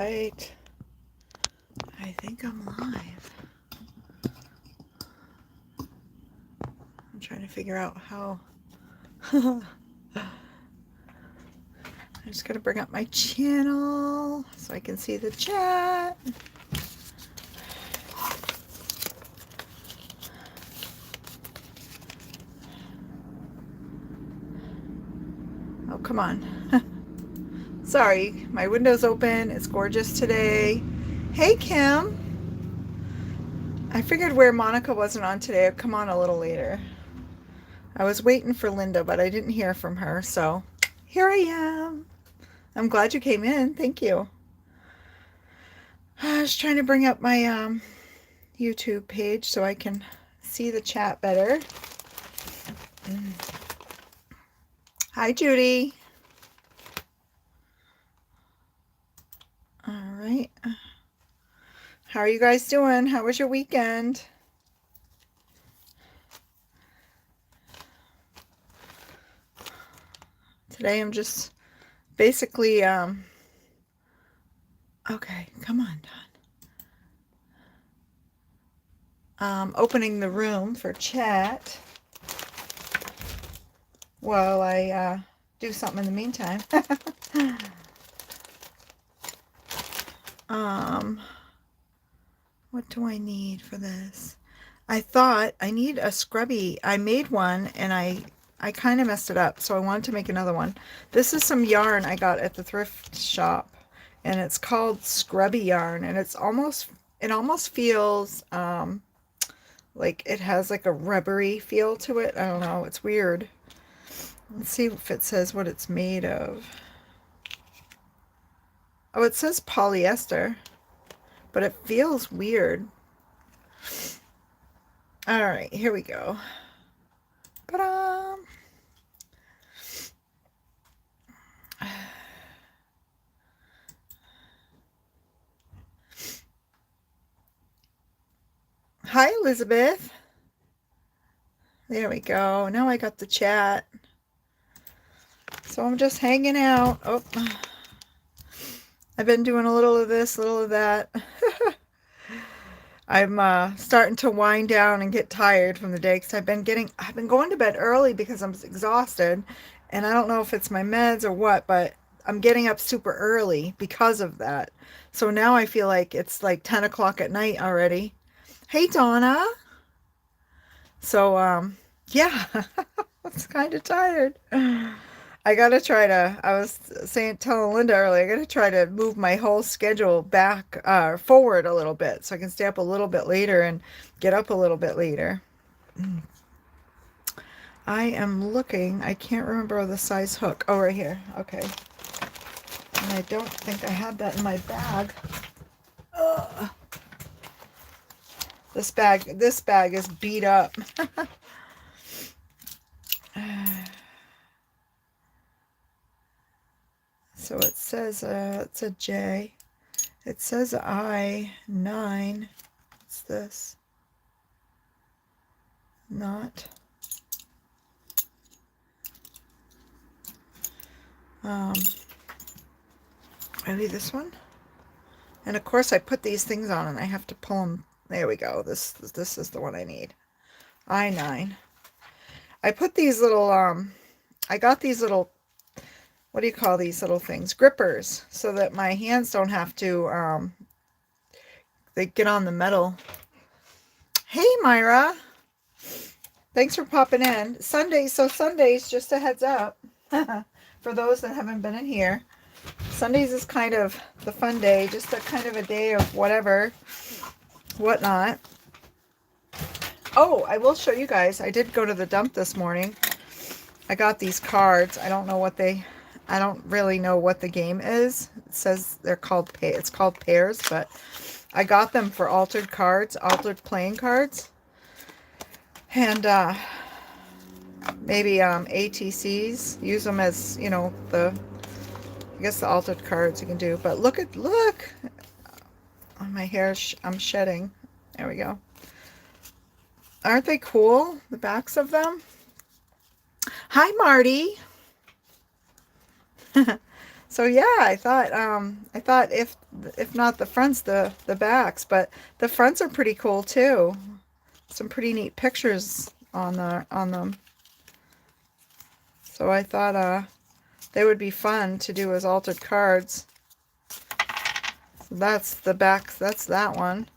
Right. I think I'm live. I'm trying to figure out how. I just gotta bring up my channel so I can see the chat. Oh, come on. Sorry, my window's open. It's gorgeous today. Hey, Kim. I figured where Monica wasn't on today, I'd come on a little later. I was waiting for Linda, but I didn't hear from her, so here I am. I'm glad you came in. Thank you. I was trying to bring up my YouTube page so I can see the chat better. Hi, Judy. All right. How are you guys doing? How was your weekend? Today I'm just basically, okay, come on, Don. Opening the room for chat while I do something in the meantime. What do I need for this? I thought I need a scrubby. I made one and I kind of messed it up, so I wanted to make another one. This is some yarn I got at the thrift shop, and it's called scrubby yarn, and it almost feels like it has like a rubbery feel to it. I don't know, it's weird. Let's see if it says what it's made of. Oh, it says polyester, but it feels weird. All right, here we go. Ta-da! Hi, Elizabeth. There we go. Now I got the chat. So I'm just hanging out. Oh, I've been doing a little of this, a little of that. I'm starting to wind down and get tired from the day because I've been going to bed early because I'm exhausted, and I don't know if it's my meds or what, but I'm getting up super early because of that. So now I feel like it's like 10 o'clock at night already. Hey, Donna. So, yeah, I was kind of tired. I gotta try to, I was telling Linda earlier, I gotta try to move my whole schedule back, forward a little bit so I can stay up a little bit later and get up a little bit later. I am looking, I can't remember the size hook. Oh, right here. Okay. And I don't think I had that in my bag. Ugh. This bag is beat up. So it says, it's a J. It says I9. What's this? Not. Maybe this one? And of course I put these things on and I have to pull them. There we go. This is the one I need. I9. I put these little, I got these little, what do you call these little things? Grippers, so that my hands don't have to, they get on the metal. Hey, Myra. Thanks for popping in. Sundays, just a heads up, for those that haven't been in here. Sundays is kind of the fun day, just a kind of a day of whatever, whatnot. Oh, I will show you guys. I did go to the dump this morning. I got these cards. I don't really know what the game is. It says it's called pairs, but I got them for altered playing cards. And maybe ATCs, use them as, I guess the altered cards you can do. But look on my hair, I'm shedding. There we go. Aren't they cool, the backs of them? Hi, Marty. So yeah, I thought if not the fronts, the backs, but the fronts are pretty cool too. Some pretty neat pictures on them. So I thought they would be fun to do as altered cards. So that's the back, that's that one.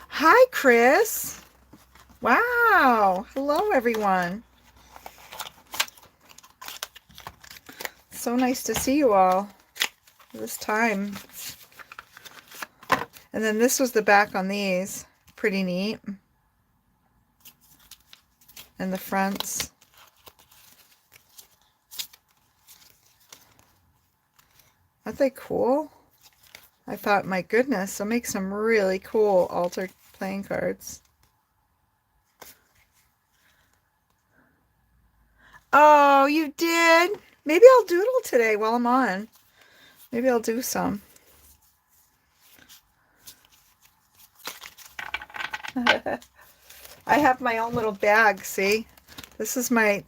Hi, Chris. Wow. Hello, everyone. So nice to see you all this time. And then this was the back on these. Pretty neat. And the fronts. Aren't they cool? I thought, my goodness, I'll make some really cool altered playing cards. Oh, you did? Maybe I'll doodle today while I'm on. Maybe I'll do some. I have my own little bag, see? This is my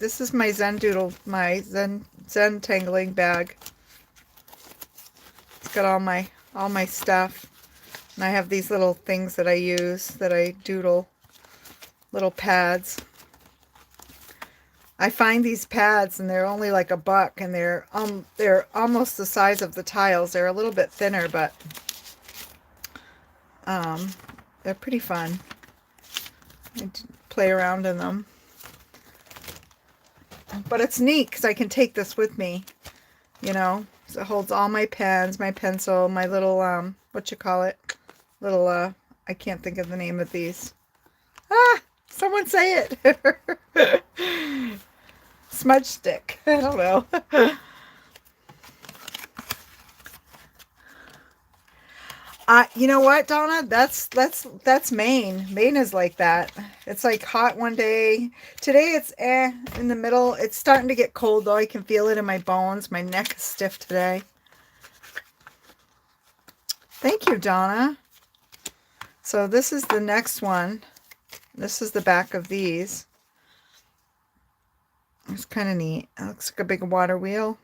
Zen doodle, my Zen tangling bag. It's got all my stuff. And I have these little things that I use, that I doodle, little pads. I find these pads and they're only like $1 and they're almost the size of the tiles. They're a little bit thinner, but they're pretty fun. I play around in them. But it's neat because I can take this with me, you know. So it holds all my pens, my pencil, my little, what you call it? Little, I can't think of the name of these. Ah, someone say it. Smudge stick. I don't know. You know what, Donna? That's Maine. Maine is like that. It's like hot one day. Today it's in the middle. It's starting to get cold though. I can feel it in my bones. My neck is stiff today. Thank you, Donna. So this is the next one. This is the back of these. It's kind of neat. It looks like a big water wheel,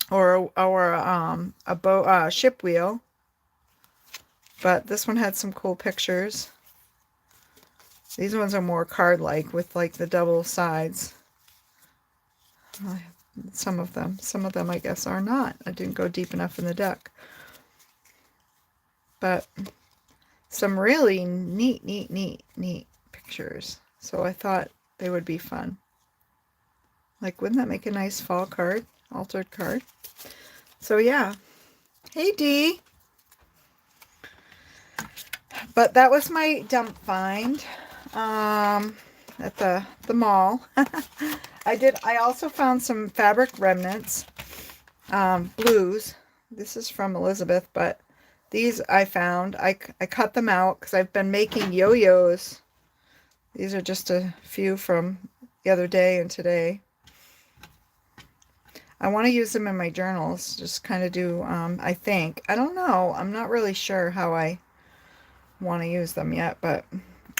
or a ship wheel. But this one had some cool pictures. These ones are more card-like with like the double sides. Some of them I guess are not. I didn't go deep enough in the deck. But some really neat pictures. So I thought they would be fun. Like, wouldn't that make a nice fall card? Altered card. So yeah. Hey, Dee. But that was my dump find at the mall. I also found some fabric remnants, blues. This is from Elizabeth, but these I found. I cut them out because I've been making yo-yos. These are just a few from the other day and today. I want to use them in my journals. Just kind of do, I think. I don't know. I'm not really sure how I want to use them yet, but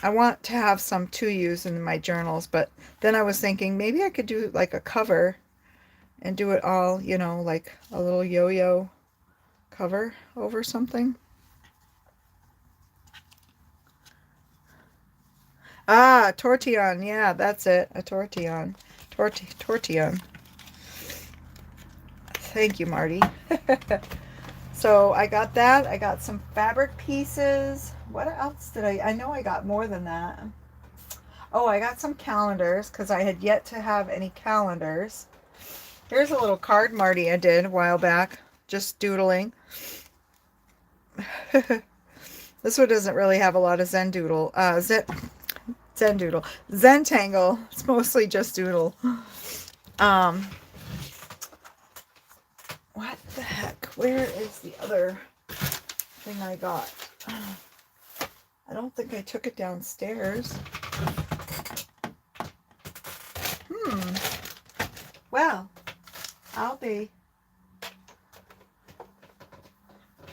I want to have some to use in my journals. But then I was thinking maybe I could do like a cover and do it all, you know, like a little yo-yo cover over something. Ah, tortillon. Yeah, that's it. A tortillon. Tortillon. Thank you, Marty. So I got that. I got some fabric pieces. What else did I know I got more than that. Oh, I got some calendars because I had yet to have any calendars. Here's a little card Marty I did a while back. Just doodling. This one doesn't really have a lot of Zen doodle. Zen doodle. Zen tangle. It's mostly just doodle. What the heck? Where is the other thing I got? I don't think I took it downstairs. Well, I'll be...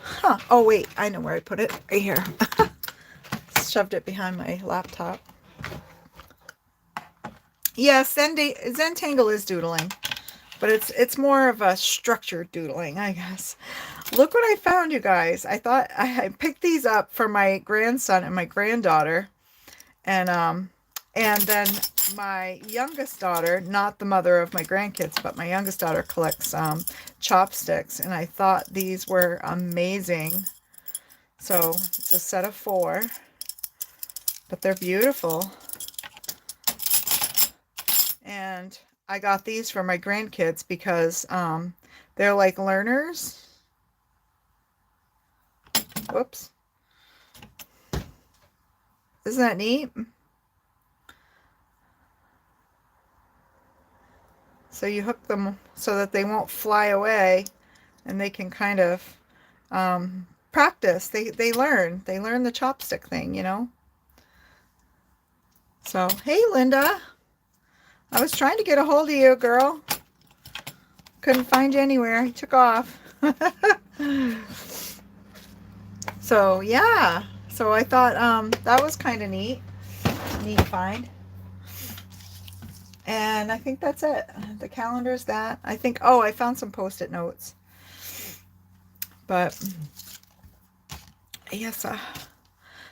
Huh. Oh, wait. I know where I put it. Right here. Shoved it behind my laptop. Yes, Zen Tangle is doodling. but it's more of a structured doodling, I guess. Look what I found, you guys. I thought I picked these up for my grandson and my granddaughter, and then my youngest daughter, not the mother of my grandkids, but my youngest daughter collects chopsticks, and I thought these were amazing. So it's a set of 4, but they're beautiful. And I got these for my grandkids because they're like learners. Whoops. Isn't that neat? So you hook them so that they won't fly away, and they can kind of practice. They learn. They learn the chopstick thing, you know? So, hey, Linda. I was trying to get a hold of you, girl. Couldn't find you anywhere. You took off. So, yeah. So I thought that was kind of neat. Neat find. And I think that's it. The calendar's that. I think, oh, I found some Post-it notes. But, yes.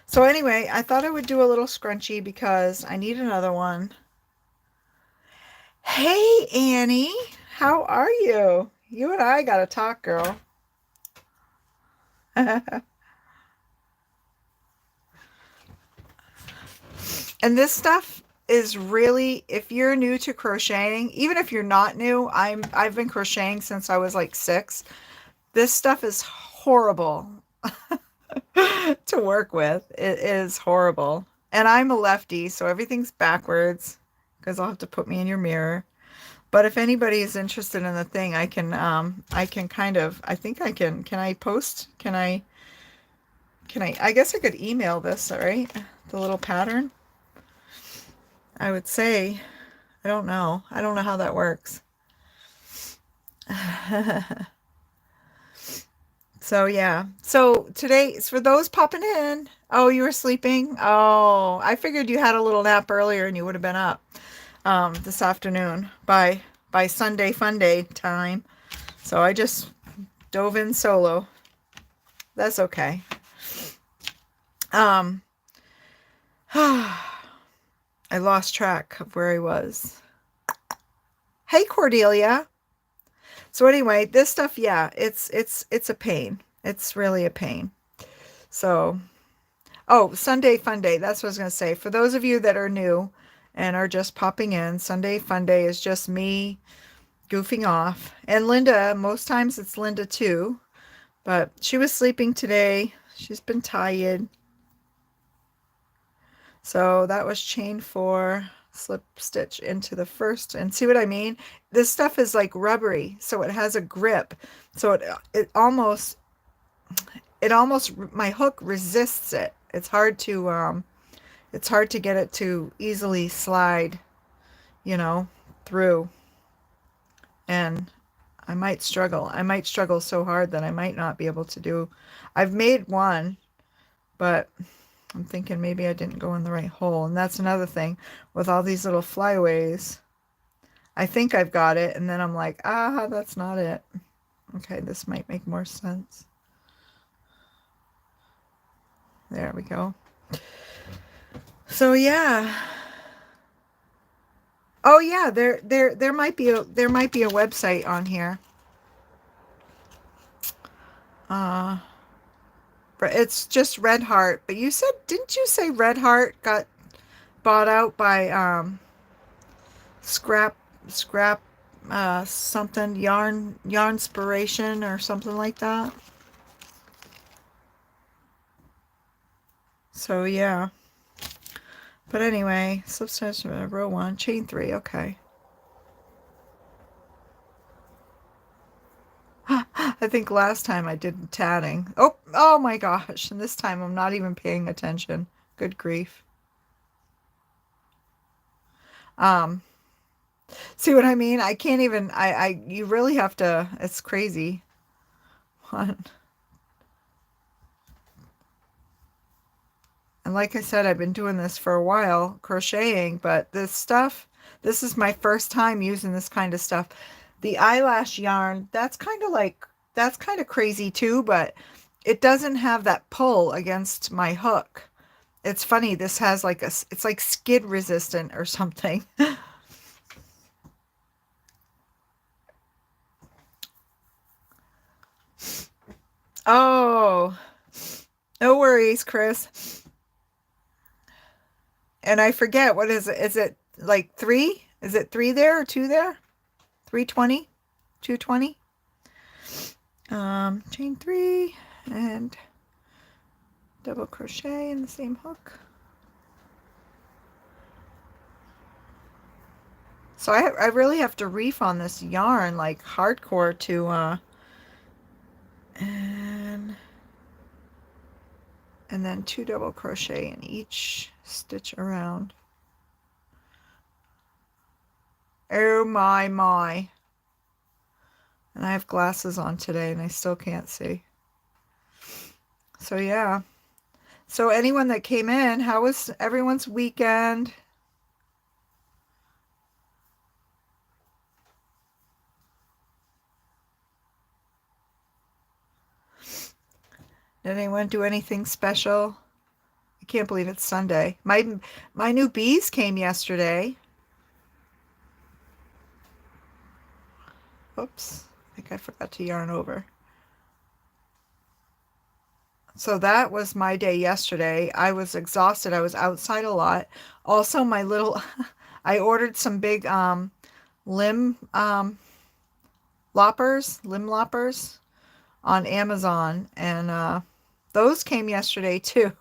So anyway, I thought I would do a little scrunchie because I need another one. Hey, Annie. How are you? You and I got to talk, girl. And this stuff is really, if you're new to crocheting, even if you're not new, I've been crocheting since I was like 6. This stuff is horrible to work with. It is horrible. And I'm a lefty, so everything's backwards because I'll have to put me in your mirror. But if anybody is interested in the thing, I can kind of, I think I can I post? Can I guess I could email this, all right? The little pattern. I would say, I don't know. I don't know how that works. So yeah. So today, for those popping in, oh, you were sleeping? Oh, I figured you had a little nap earlier and you would have been up this afternoon by Sunday FUNDAY time. So I just dove in solo. That's okay. I lost track of where I was. Hey, Cordelia. So anyway, this stuff, yeah, it's a pain. It's really a pain. So, oh, Sunday FUNDAY. That's what I was going to say. For those of you that are new and are just popping in, Sunday FUNDAY is just me goofing off. And Linda, most times it's Linda too, but she was sleeping today. She's been tired. So that was chain 4, slip stitch into the first, and see what I mean? This stuff is like rubbery, so it has a grip. So it almost, my hook resists it. It's hard to get it to easily slide, you know, through. And I might struggle. I might struggle so hard that I might not be able to do. I've made one, but I'm thinking maybe I didn't go in the right hole. And that's another thing with all these little flyaways. I think I've got it, and then I'm like, that's not it. Okay, this might make more sense. There we go. So yeah. Oh yeah, there might be a website on here. It's just Red Heart. But you said, didn't you say Red Heart got bought out by scrap something, Yarnspiration or something like that? So yeah. But anyway, slip stitch row 1, chain 3. Okay. I think last time I did tatting. Oh my gosh. And this time I'm not even paying attention. Good grief. See what I mean? I can't even, you really have to, it's crazy. And like I said, I've been doing this for a while, crocheting, but this is my first time using this kind of stuff. The eyelash yarn, that's kind of crazy too, but it doesn't have that pull against my hook. It's funny, this has like it's like skid resistant or something. Oh, no worries, Chris. And I forget, what is it? Is it like 3? Is it 3 there or 2 there? 320? 220? Chain 3 and double crochet in the same hook. So I really have to reef on this yarn like hardcore to and then 2 double crochet in each stitch around. Oh my. And I have glasses on today and I still can't see. So yeah. So anyone that came in, how was everyone's weekend? Did anyone do anything special? I can't believe it's Sunday. My new bees came yesterday. Oops, I think I forgot to yarn over. So that was my day yesterday. I was exhausted. I was outside a lot. Also, my little, I ordered some big limb loppers on Amazon, and those came yesterday too.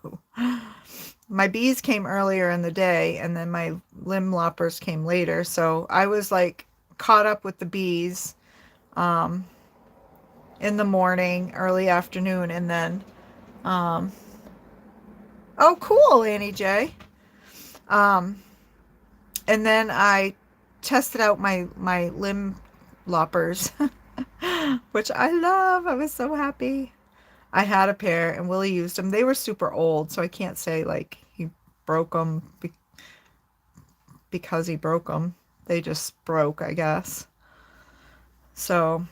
My bees came earlier in the day, and then my limb loppers came later. So I was like caught up with the bees in the morning, early afternoon, and then oh cool, Annie J. And then I tested out my limb loppers, which I love. I was so happy. I had a pair and Willie used them. They were super old, so I can't say like he broke them because he broke them. They just broke, I guess. So,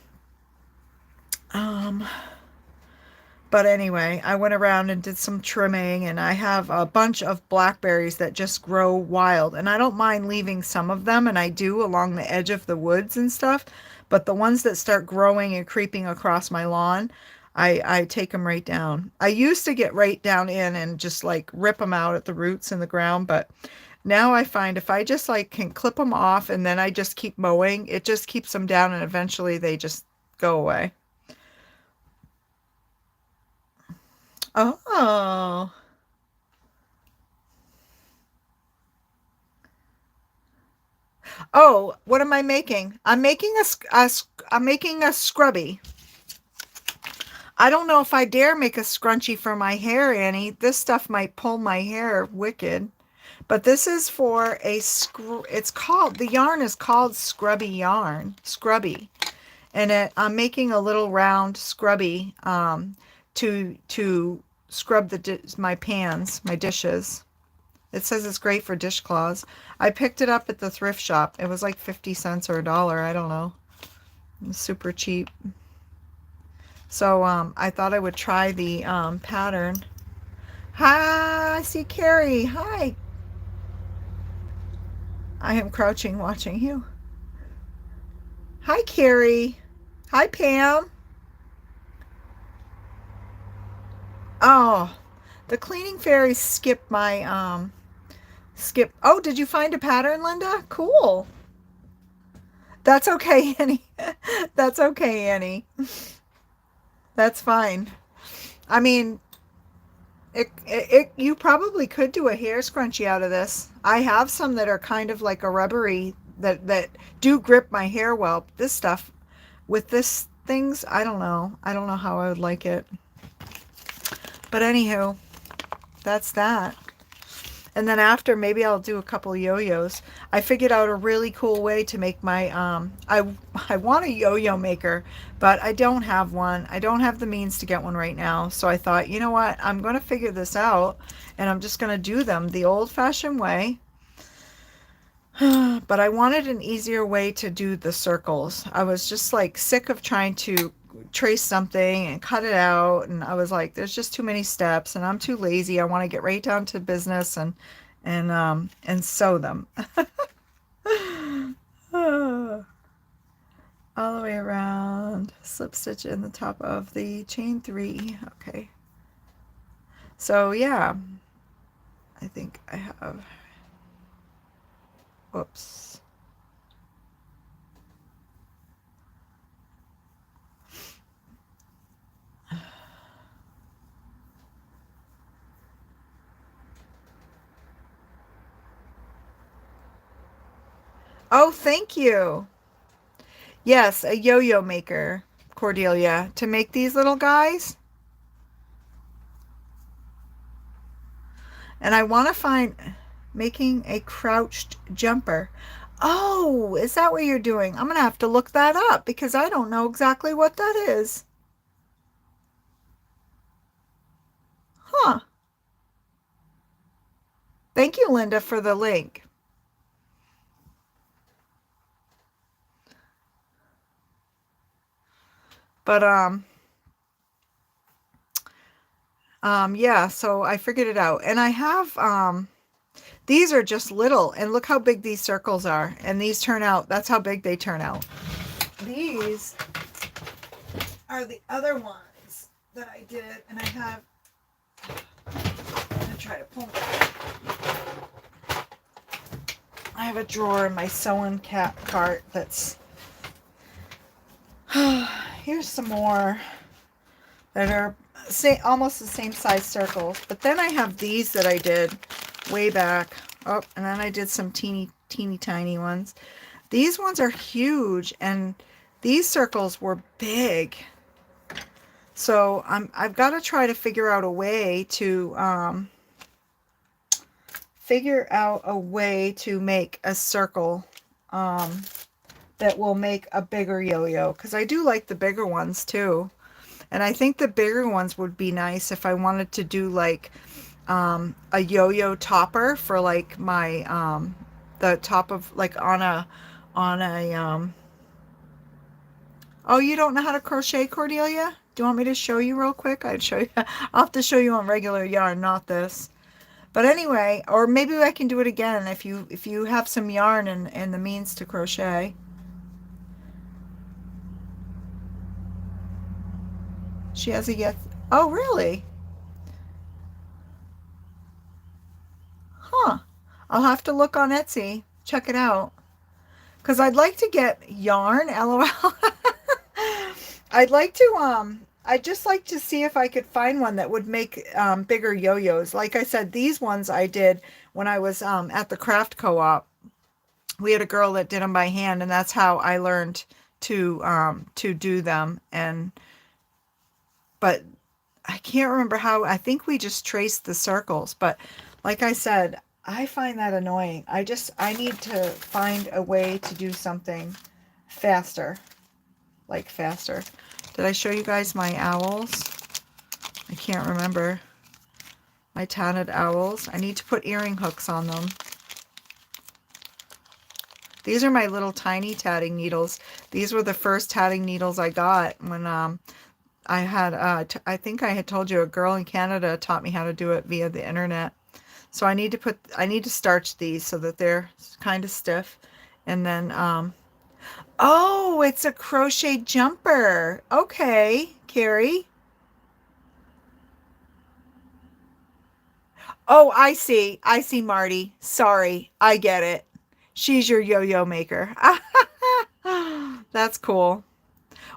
but anyway, I went around and did some trimming, and I have a bunch of blackberries that just grow wild, and I don't mind leaving some of them, and I do along the edge of the woods and stuff, but the ones that start growing and creeping across my lawn, I take them right down. I used to get right down in and just like rip them out at the roots in the ground, but now I find if I just like can clip them off and then I just keep mowing, it just keeps them down and eventually they just go away. Oh. Oh, what am I making? I'm making I'm making a scrubby. I don't know if I dare make a scrunchie for my hair, Annie. This stuff might pull my hair wicked. But this is for it's called, the yarn is called Scrubby yarn. Scrubby. And I'm making a little round scrubby to scrub my pans, my dishes. It says it's great for dishcloths. I picked it up at the thrift shop. It was like 50 cents or $1. I don't know. It was super cheap. So I thought I would try the pattern. Hi, I see Carrie. Hi. I am crouching watching you. Hi, Carrie. Hi, Pam. Oh, the cleaning fairies skipped my Oh, did you find a pattern, Linda? Cool. That's okay, Annie. That's okay, Annie. That's fine. I mean, you probably could do a hair scrunchie out of this. I have some that are kind of like a rubbery that do grip my hair well. This stuff with this things, I don't know. I don't know how I would like it. But anywho, that's that. And then after, maybe I'll do a couple yo-yos. I figured out a really cool way to make my, I want a yo-yo maker, but I don't have one. I don't have the means to get one right now. So I thought, you know what? I'm going to figure this out, and I'm just going to do them the old-fashioned way. But I wanted an easier way to do the circles. I was just like sick of trying to trace something and cut it out, and I was like, there's just too many steps and I'm too lazy. I want to get right down to business and sew them. All the way around, slip stitch in the top of the chain 3. Okay. So yeah, I think I have, whoops. Oh, thank you. Yes, a yo-yo maker, Cordelia, to make these little guys. And I want to find making a crouched jumper. Oh, is that what you're doing? I'm going to have to look that up because I don't know exactly what that is. Huh. Thank you, Linda, for the link. But yeah, so I figured it out. And I have these are just little, and look how big these circles are. And these turn out, that's how big they turn out. These are the other ones that I did, and I have, I'm gonna try to pull them. I have a drawer in my sewing cart that's, here's some more that are almost the same size circles. But then I have these that I did way back. Oh, and then I did some teeny tiny ones. These ones are huge, and these circles were big. So I've got to try to figure out a way to make a circle that will make a bigger yo-yo, because I do like the bigger ones too. And I think the bigger ones would be nice if I wanted to do like a yo-yo topper for like my the top of like on a oh, you don't know how to crochet, Cordelia? Do you want me to show you real quick? I'd show you. I'll have to show you on regular yarn, not this. But anyway, or maybe I can do it again if you have some yarn and the means to crochet. She has a yes. Oh, really? Huh. I'll have to look on Etsy. Check it out. Because I'd like to get yarn, LOL. I'd just like to see if I could find one that would make bigger yo-yos. Like I said, these ones I did when I was at the craft co-op. We had a girl that did them by hand, and that's how I learned to do them. But I can't remember how. I think we just traced the circles. But like I said, I find that annoying. I need to find a way to do something faster. Like faster. Did I show you guys my owls? I can't remember. My tatted owls. I need to put earring hooks on them. These are my little tiny tatting needles. These were the first tatting needles I got when I had, I think I had told you a girl in Canada taught me how to do it via the internet. So I need to starch these so that they're kind of stiff. And then, oh, it's a crochet jumper. Okay, Carrie. Oh, I see, Marty. Sorry, I get it. She's your yo-yo maker. That's cool.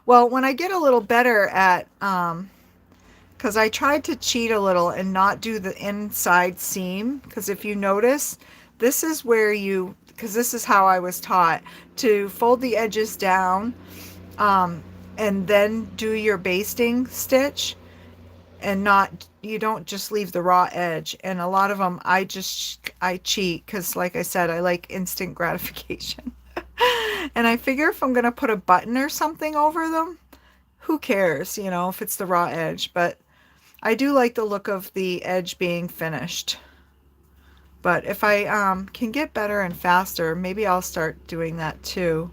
Well, when I get a little better at, because I tried to cheat a little and not do the inside seam, because if you notice, this is where because this is how I was taught, to fold the edges down, and then do your basting stitch, and you don't just leave the raw edge. And a lot of them, I cheat, because like I said, I like instant gratification. And I figure if I'm going to put a button or something over them, who cares, if it's the raw edge. But I do like the look of the edge being finished. But if I can get better and faster, maybe I'll start doing that too.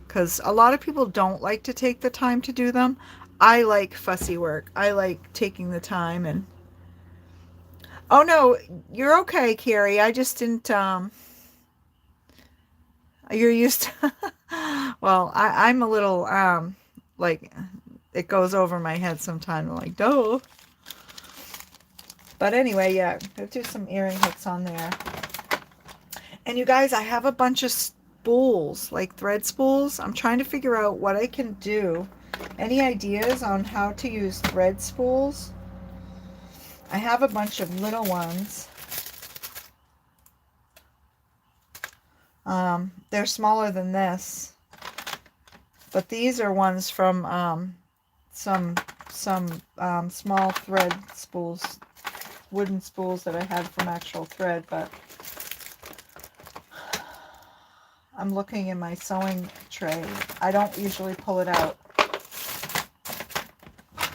Because a lot of people don't like to take the time to do them. I like fussy work. I like taking the time and... Oh no, you're okay, Carrie. I just didn't, you're used to... Well, I'm a little, like, it goes over my head sometimes. I'm like, duh. But anyway, yeah, I'll do some earring hooks on there. And you guys, I have a bunch of spools, like thread spools. I'm trying to figure out what I can do. Any ideas on how to use thread spools? I have a bunch of little ones. They're smaller than this, but these are ones from some small thread spools, wooden spools that I had from actual thread. But I'm looking in my sewing tray. I don't usually pull it out,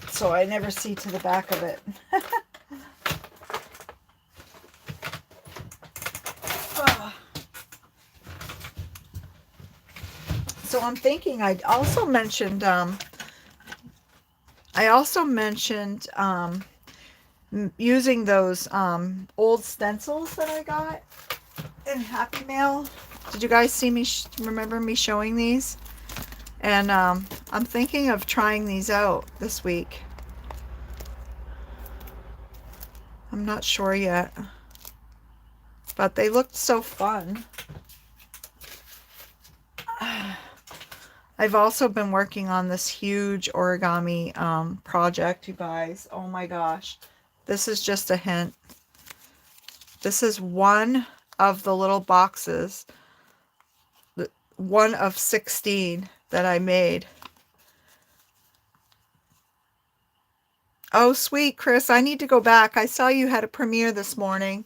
so I never see to the back of it. So I'm thinking I also mentioned using those old stencils that I got in Happy Mail. Did you guys see me remember me showing these? And I'm thinking of trying these out this week. I'm not sure yet, but they looked so fun. I've also been working on this huge origami project, you guys. Oh my gosh. This is just a hint. This is one of the little boxes, one of 16 that I made. Oh, sweet, Chris. I need to go back. I saw you had a premiere this morning.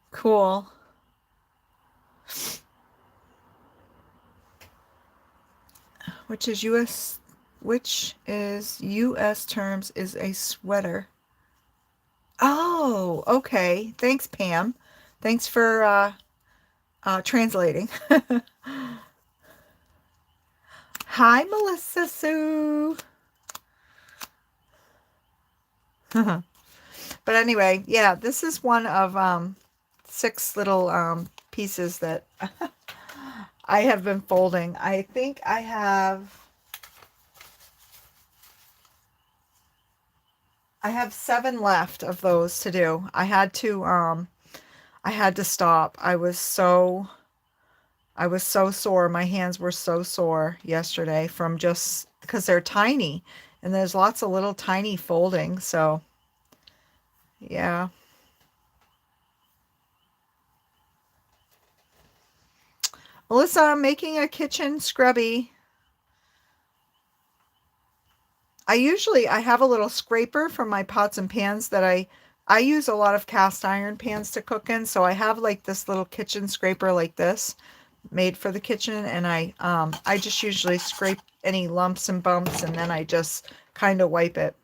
Cool. Which is US terms is a sweater. Oh, okay. Thanks, Pam. Thanks for translating. Hi, Melissa Sue. But anyway, yeah, this is one of 6 little pieces that I have been folding. I think I have 7 left of those to do. I had to stop. I was so sore. My hands were so sore yesterday from just because they're tiny, and there's lots of little tiny folding. So yeah. Melissa, I'm making a kitchen scrubby. I have a little scraper for my pots and pans that I use a lot of cast iron pans to cook in. So I have like this little kitchen scraper like this made for the kitchen. And I just usually scrape any lumps and bumps, and then I just kind of wipe it.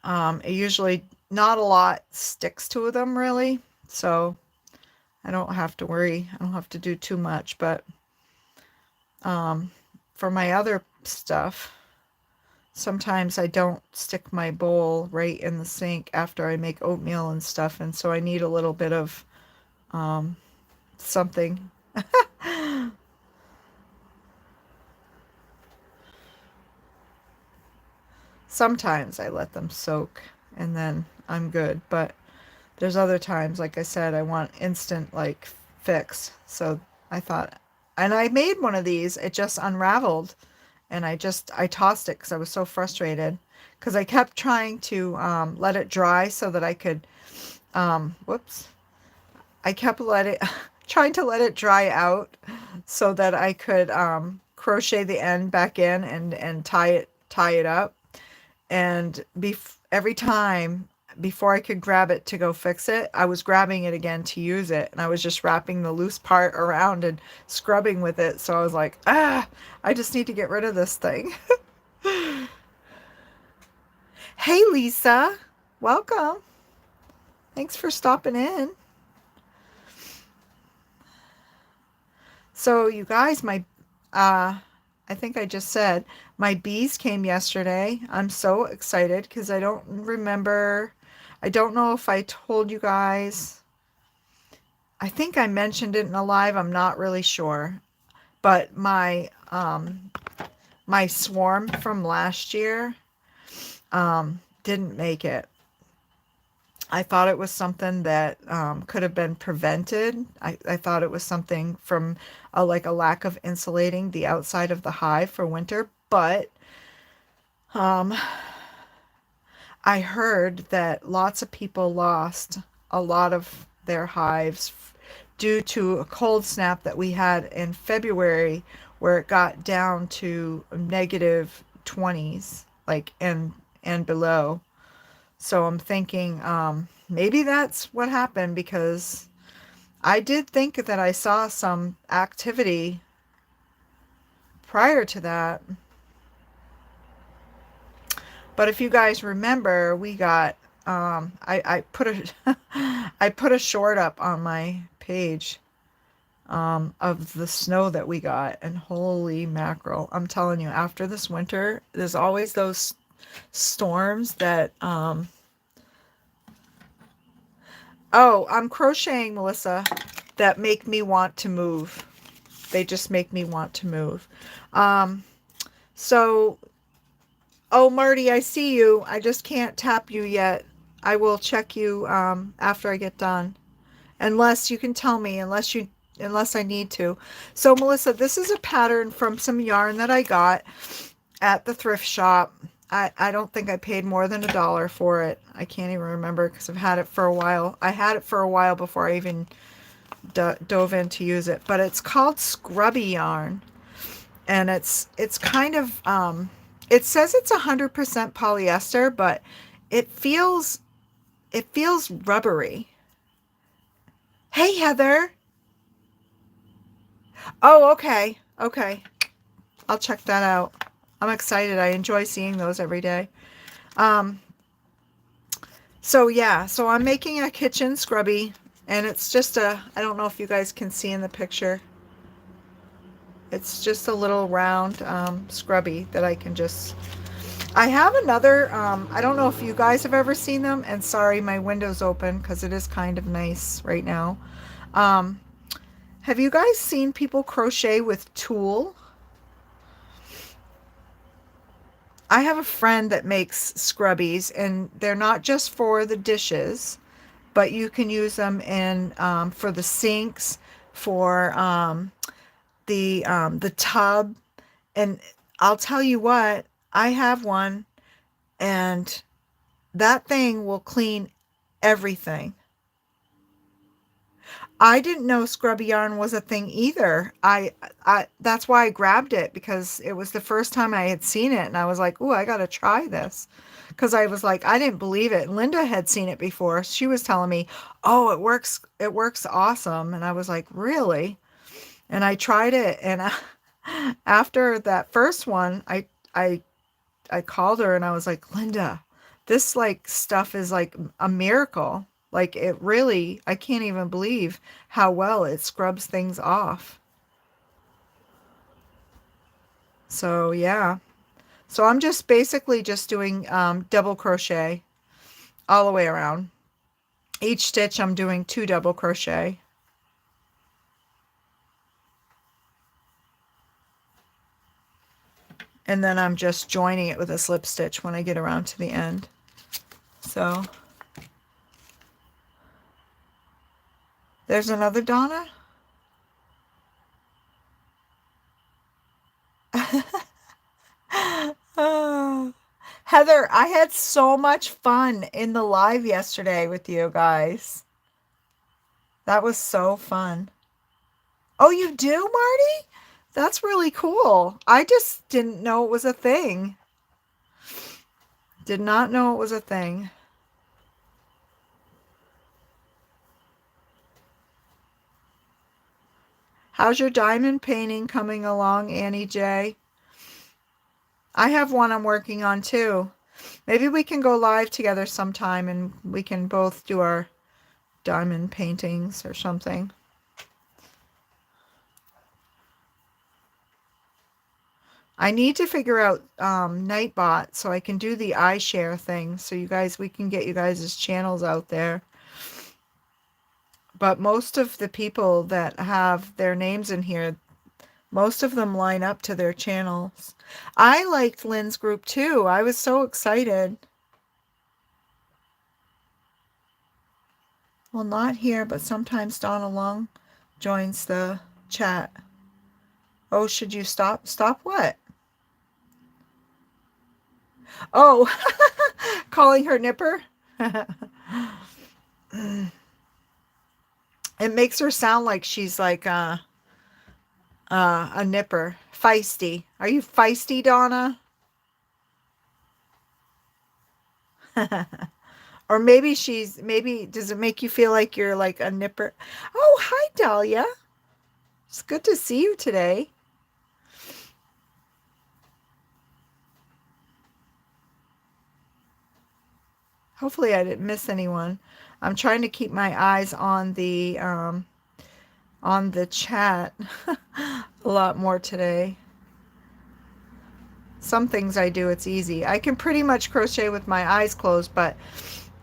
It usually not a lot sticks to them really. So I don't have to worry. I don't have to do too much, but for my other stuff, sometimes I don't stick my bowl right in the sink after I make oatmeal and stuff, and so I need a little bit of something. Sometimes I let them soak and then I'm good, but there's other times, like I said, I want instant like fix. So I thought, and I made one of these, it just unraveled, and I tossed it because I was so frustrated because I kept trying to let it dry so that I could whoops, I kept trying to let it dry out so that I could crochet the end back in and tie it up, and every time before I could grab it to go fix it, I was grabbing it again to use it, and I was just wrapping the loose part around and scrubbing with it. So I was like, I just need to get rid of this thing. Hey, Lisa. Welcome. Thanks for stopping in. So, you guys, uh, I think I just said my bees came yesterday. I'm so excited because I don't remember. I don't know if I told you guys. I think I mentioned it in a live. I'm not really sure. But my swarm from last year didn't make it. I thought it was something that could have been prevented. I thought it was something from like a lack of insulating the outside of the hive for winter. But um, I heard that lots of people lost a lot of their hives due to a cold snap that we had in February where it got down to negative 20s, like and below. So I'm thinking maybe that's what happened because I did think that I saw some activity prior to that. But if you guys remember, we got I put a I put a short up on my page of the snow that we got, and holy mackerel, I'm telling you, after this winter, there's always those storms that oh, I'm crocheting, Melissa, that make me want to move. They just make me want to move. Um, so, oh, Marty, I see you. I just can't tap you yet. I will check you after I get done. Unless you can tell me, unless I need to. So, Melissa, this is a pattern from some yarn that I got at the thrift shop. I don't think I paid more than $1 for it. I can't even remember because I've had it for a while. I had it for a while before I even dove in to use it. But it's called Scrubby Yarn. And it's kind of it says it's 100% polyester, but it feels it feels rubbery. Hey, Heather. Oh, okay. Okay. I'll check that out. I'm excited. I enjoy seeing those every day. Um, so yeah, so I'm making a kitchen scrubby, and it's just I don't know if you guys can see in the picture. It's just a little round scrubby that I can just I have another, I don't know if you guys have ever seen them, and sorry, my window's open because it is kind of nice right now. Um, have you guys seen people crochet with tulle? I have a friend that makes scrubbies, and they're not just for the dishes, but you can use them in for the sinks, for the tub, and I'll tell you what, I have one, and that thing will clean everything. I didn't know scrubby yarn was a thing either. I that's why I grabbed it because it was the first time I had seen it and I was like, "Ooh, I got to try this." Because I was like, I didn't believe it. Linda had seen it before. She was telling me, "Oh, it works awesome." And I was like, "Really?" And I tried it and after that first one, I I called her and I was like, Linda, this like stuff is like a miracle. Like it really, I can't even believe how well it scrubs things off. So yeah. So I'm just basically just doing double crochet all the way around. Each stitch I'm doing 2 double crochet. And then I'm just joining it with a slip stitch when I get around to the end. So there's another Donna. Oh. Heather, I had so much fun in the live yesterday with you guys. That was so fun. Oh, you do, Marty? That's really cool. I just didn't know it was a thing. Did not know it was a thing. How's your diamond painting coming along, Annie J? I have one I'm working on too. Maybe we can go live together sometime and we can both do our diamond paintings or something. I need to figure out Nightbot so I can do the iShare thing. So you guys, we can get you guys' channels out there. But most of the people that have their names in here, most of them line up to their channels. I liked Lynn's group too. I was so excited. Well, not here, but sometimes Donna Long joins the chat. Oh, should you stop? Stop what? Oh, calling her nipper? It makes her sound like she's like a nipper. Feisty. Are you feisty, Donna? Or maybe does it make you feel like you're like a nipper? Oh, hi, Dahlia. It's good to see you today. Hopefully I didn't miss anyone. I'm trying to keep my eyes on the chat a lot more today. Some things I do, it's easy. I can pretty much crochet with my eyes closed, but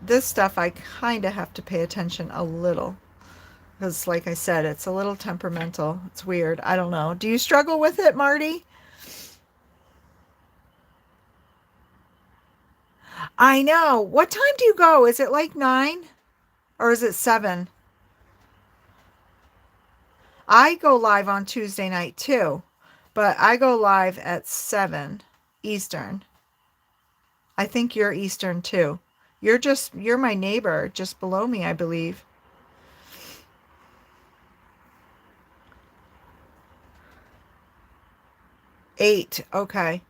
this stuff I kind of have to pay attention a little. Because like I said, it's a little temperamental. It's weird. I don't know. Do you struggle with it, Marty? I know. What time do you go? Is it like 9 or is it 7? I go live on Tuesday night too, but I go live at 7 Eastern. I think you're Eastern too. You're my neighbor just below me, I believe. 8. Okay.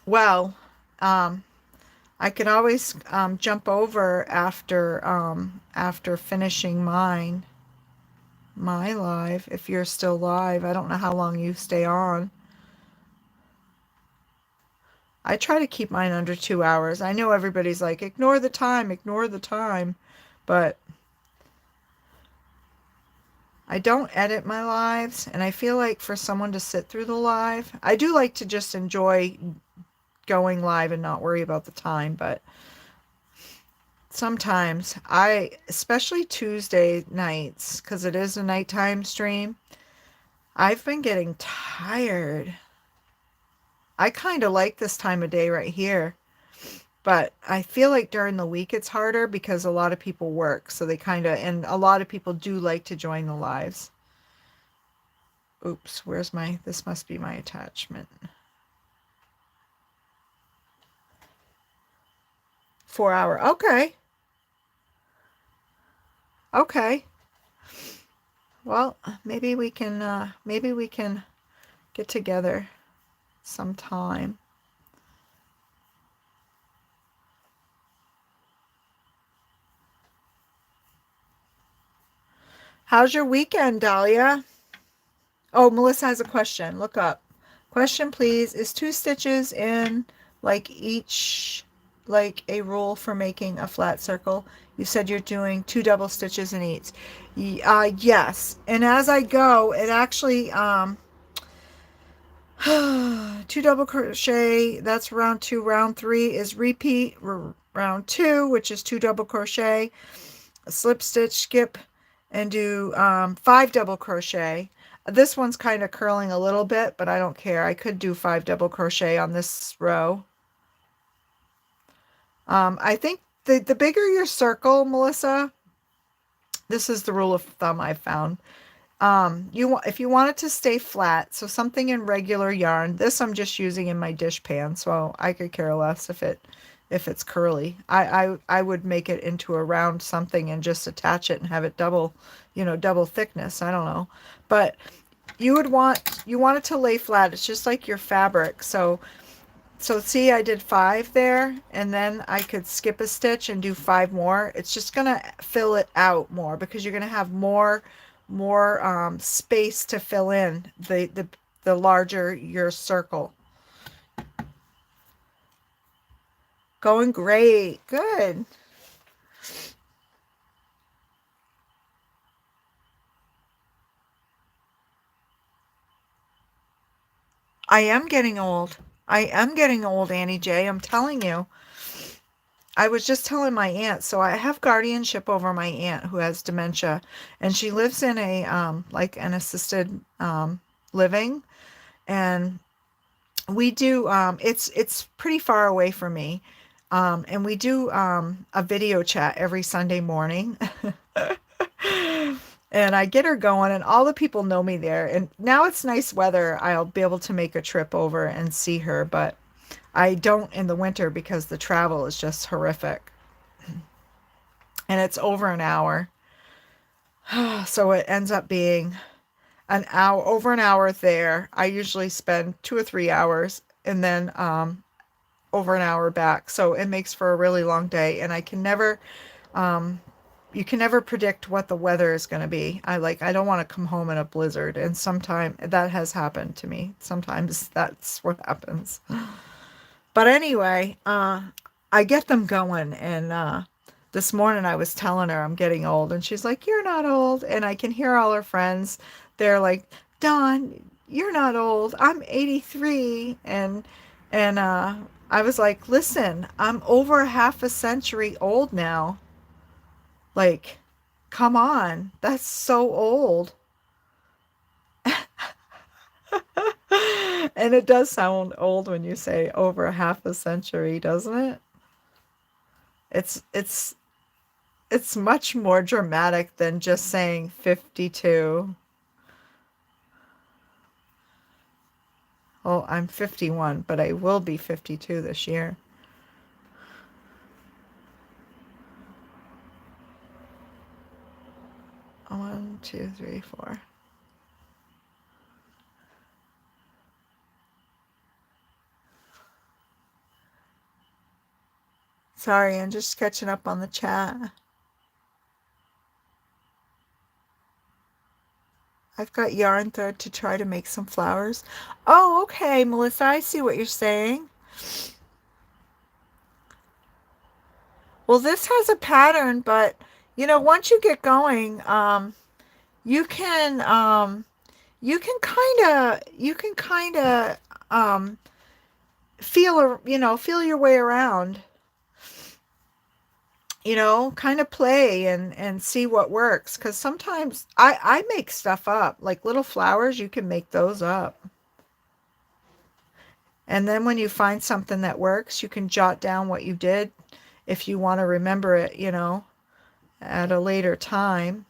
Well, I could always jump over after finishing my live if you're still live. I don't know how long you stay on. I try to keep mine under 2 hours. I know everybody's like, ignore the time, but I don't edit my lives, and I feel like for someone to sit through the live, I do like to just enjoy going live and not worry about the time, but sometimes especially Tuesday nights, because it is a nighttime stream, I've been getting tired. I kind of like this time of day right here, but I feel like during the week it's harder because a lot of people work, so and a lot of people do like to join the lives. Oops, this must be my attachment. 4 hour. Okay. Okay. Well, maybe we can get together sometime. How's your weekend, Dahlia? Oh, Melissa has a question. Look up. Question, please. Is 2 stitches in like a rule for making a flat circle? You said you're doing 2 double stitches in each. Yes. And as I go, it actually 2 double crochet, that's round 2. Round 3 is repeat round 2, which is 2 double crochet, a slip stitch, skip, and do 5 double crochet. This one's kind of curling a little bit, but I don't care. I could do 5 double crochet on this row. I think the bigger your circle, Melissa, this is the rule of thumb I've found. If you want it to stay flat, so something in regular yarn, this I'm just using in my dish pan, so I could care less if it's curly. I would make it into a round something and just attach it and have it double thickness. I don't know. But you want it to lay flat. It's just like your fabric. So see, I did 5 there, and then I could skip a stitch and do 5 more. It's just gonna fill it out more because you're gonna have more space to fill in the larger your circle. Going great. Good. I am getting old. I am getting old, Annie J. I'm telling you. I was just telling my aunt, so I have guardianship over my aunt who has dementia, and she lives in a like an assisted living, and we do it's pretty far away from me. And we do a video chat every Sunday morning. And I get her going, and all the people know me there. And now it's nice weather. I'll be able to make a trip over and see her, but I don't in the winter because the travel is just horrific. And it's over an hour. So it ends up being an hour, over an hour there. I usually spend 2 or 3 hours and then over an hour back. So it makes for a really long day. And I can never, you can never predict what the weather is going to be. I don't want to come home in a blizzard. And sometimes that has happened to me. Sometimes that's what happens. But anyway, I get them going. And this morning I was telling her I'm getting old. And she's like, "You're not old." And I can hear all her friends. They're like, "Dawn, you're not old. I'm 83." And I was like, "Listen, I'm over half a century old now. Like, come on. That's so old." And it does sound old when you say over half a century, doesn't it? It's it's it's much more dramatic than just saying 52. Well, I'm 51, but I will be 52 this year. One, two, three, four. Sorry, I'm just catching up on the chat. I've got yarn thread to try to make some flowers. Oh, okay, Melissa, I see what you're saying. Well, this has a pattern, but once you get going, you can kind of um, feel your way around. Kind of play and see what works. Because sometimes I make stuff up, like little flowers. You can make those up. And then when you find something that works, you can jot down what you did if you want to remember it, at a later time.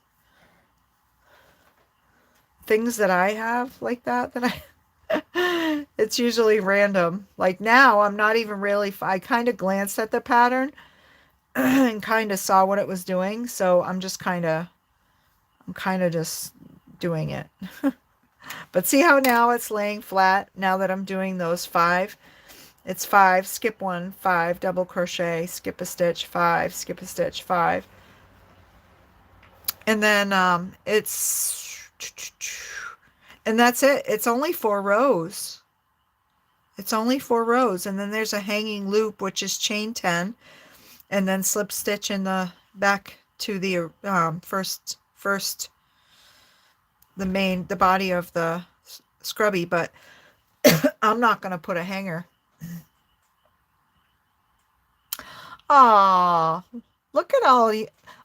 Things that I have like that it's usually random. Like now, I'm not even really, I kind of glanced at the pattern and kind of saw what it was doing. So I'm kind of just doing it. But see how now it's laying flat now that I'm doing those 5? It's 5, skip 1, 5, double crochet, skip a stitch, 5, skip a stitch, 5. And then and that's it. It's only 4 rows. It's only 4 rows. And then there's a hanging loop, which is chain 10, and then slip stitch in the back to the first the body of the scrubby, but I'm not going to put a hanger. Aw, look at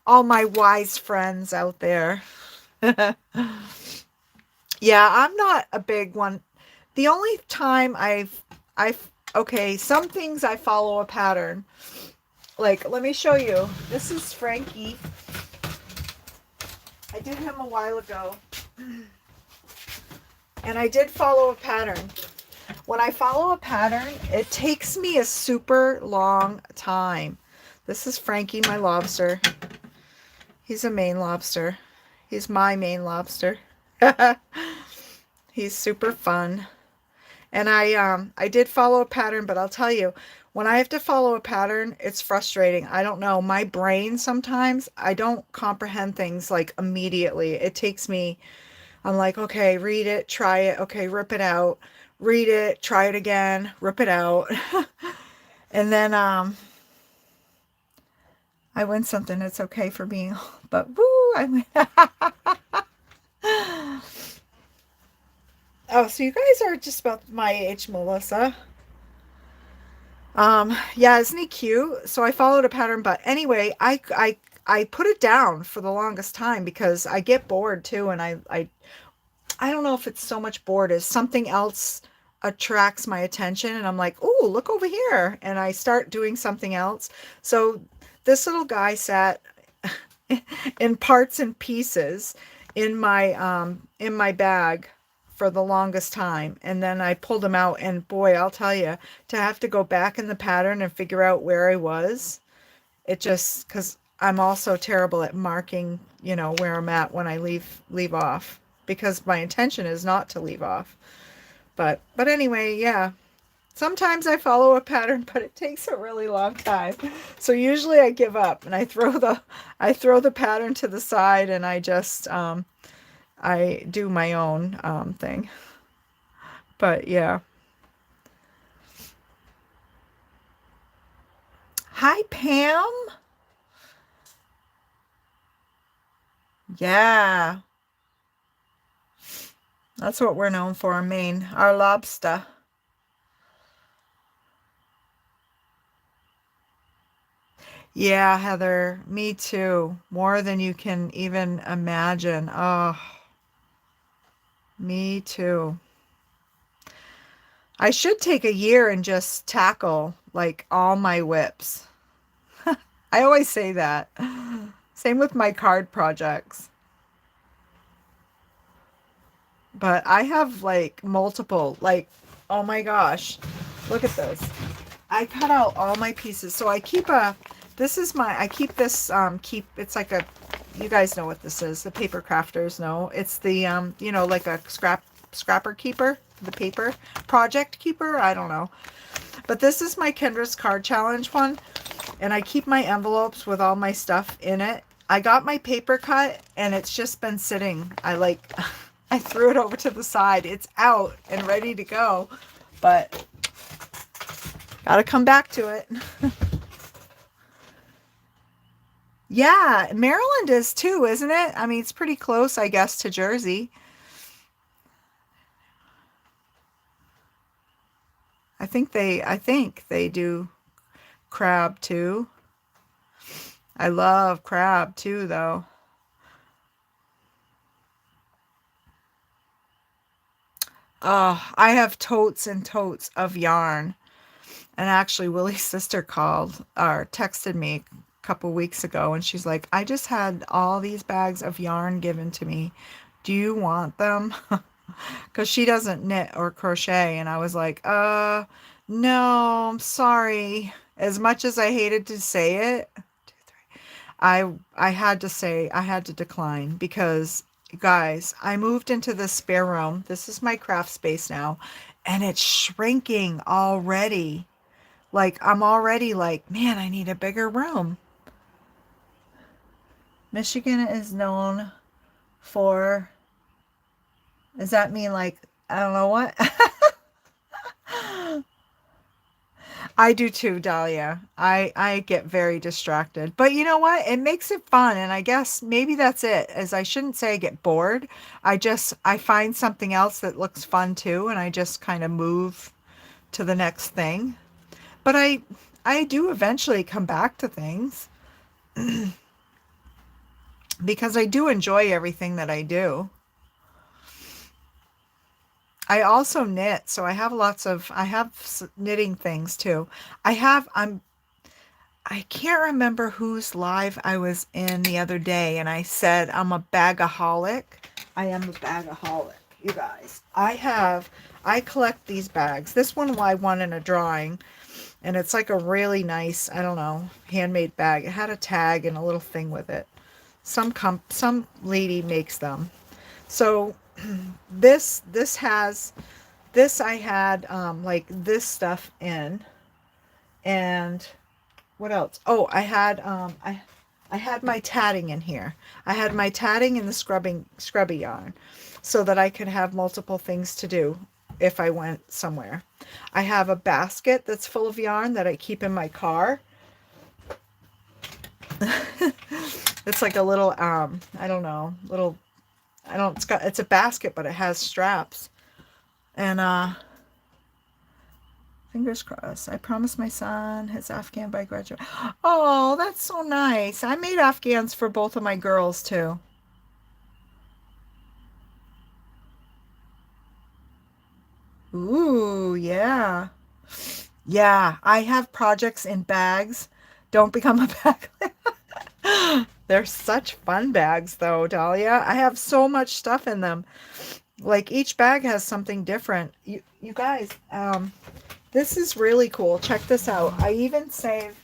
all my wise friends out there. Yeah, I'm not a big one. The only time okay, some things I follow a pattern. Like, let me show you. This is Frankie. I did him a while ago. And I did follow a pattern. When I follow a pattern, it takes me a super long time. This is Frankie, my lobster. He's a Maine lobster. He's my Maine lobster. He's super fun. And I did follow a pattern, but I'll tell you, when I have to follow a pattern, it's frustrating. I don't know. My brain sometimes, I don't comprehend things like immediately. It takes me, I'm like, okay, read it, try it, okay, rip it out, read it, try it again, rip it out. And then I win something. It's okay for being, but woo, I win. Oh, so you guys are just about my age, Melissa. Yeah, isn't he cute? So I followed a pattern, but anyway, I put it down for the longest time because I get bored too, and I don't know if it's so much bored as something else attracts my attention, and I'm like, oh, look over here, and I start doing something else. So this little guy sat in parts and pieces in my bag for the longest time, and then I pulled him out, and boy, I'll tell you, to have to go back in the pattern and figure out where I was, it just, because I'm also terrible at marking, where I'm at when I leave off, because my intention is not to leave off. But anyway, yeah. Sometimes I follow a pattern, but it takes a really long time. So usually I give up and I throw the pattern to the side, and I do my own thing. But yeah. Hi, Pam. Yeah. That's what we're known for in Maine, our lobster. Yeah, Heather, me too. More than you can even imagine. Oh, me too. I should take a year and just tackle like all my whips. I always say that. Same with my card projects. But I have like multiple, like, oh my gosh, look at this. I cut out all my pieces. So I keep this, it's like you guys know what this is. The paper crafters know. It's the, like a scrapper keeper, the paper project keeper. I don't know. But this is my Kendra's card challenge one. And I keep my envelopes with all my stuff in it. I got my paper cut and it's just been sitting. I threw it over to the side. It's out and ready to go, but gotta come back to it. Yeah, Maryland is too, isn't it? I mean, it's pretty close, I guess, to Jersey. I think they do crab too. I love crab too, though. Oh, I have totes and totes of yarn. And actually, Willie's sister called or texted me a couple weeks ago, and she's like, I just had all these bags of yarn given to me. Do you want them? Because she doesn't knit or crochet. And I was like, no, I'm sorry. As much as I hated to say it, I had to say, I had to decline because, guys, I moved into this spare room. This is my craft space now, and it's shrinking already. Like, I'm already like, man, I need a bigger room. Michigan is known for, does that mean like, I don't know what? I do too, Dahlia. I get very distracted. But you know what? It makes it fun, and I guess maybe that's it. As I shouldn't say I get bored. I find something else that looks fun too, and I just kind of move to the next thing. But I do eventually come back to things because I do enjoy everything that I do. I also knit, so I have knitting things too. I can't remember whose live I was in the other day, and I said I'm a bagaholic. I am a bagaholic, you guys. I collect these bags. This one I won in a drawing, and it's like a really nice, I don't know, handmade bag. It had a tag and a little thing with it. Some lady makes them. So this has this I had like this stuff in, and what else? Oh, I had my tatting in here. I had my tatting and the scrubby yarn so that I could have multiple things to do if I went somewhere. I have a basket that's full of yarn that I keep in my car. It's like a little, I don't know, little, I don't, it's a basket, but it has straps. And, fingers crossed. I promised my son his Afghan by graduate. Oh, that's so nice. I made Afghans for both of my girls too. Ooh, yeah. Yeah, I have projects in bags. Don't become a bag. They're such fun bags though, Dahlia. I have so much stuff in them. Like each bag has something different. You guys, this is really cool. Check this out. I even save,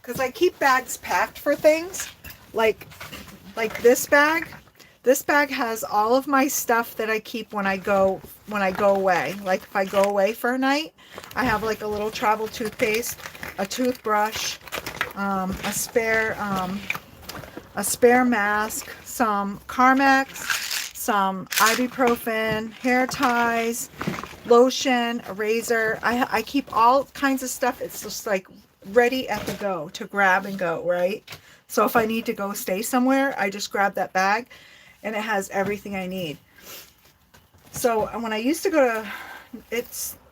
because I keep bags packed for things. Like like this bag. This bag has all of my stuff that I keep when I go away. Like if I go away for a night, I have like a little travel toothpaste, a toothbrush, um, a spare um, a spare mask, some Carmex, some ibuprofen, hair ties, lotion, a razor. I keep all kinds of stuff. It's just like ready at the go to grab and go, right? So if I need to go stay somewhere, I just grab that bag and it has everything I need. So when I used to go to,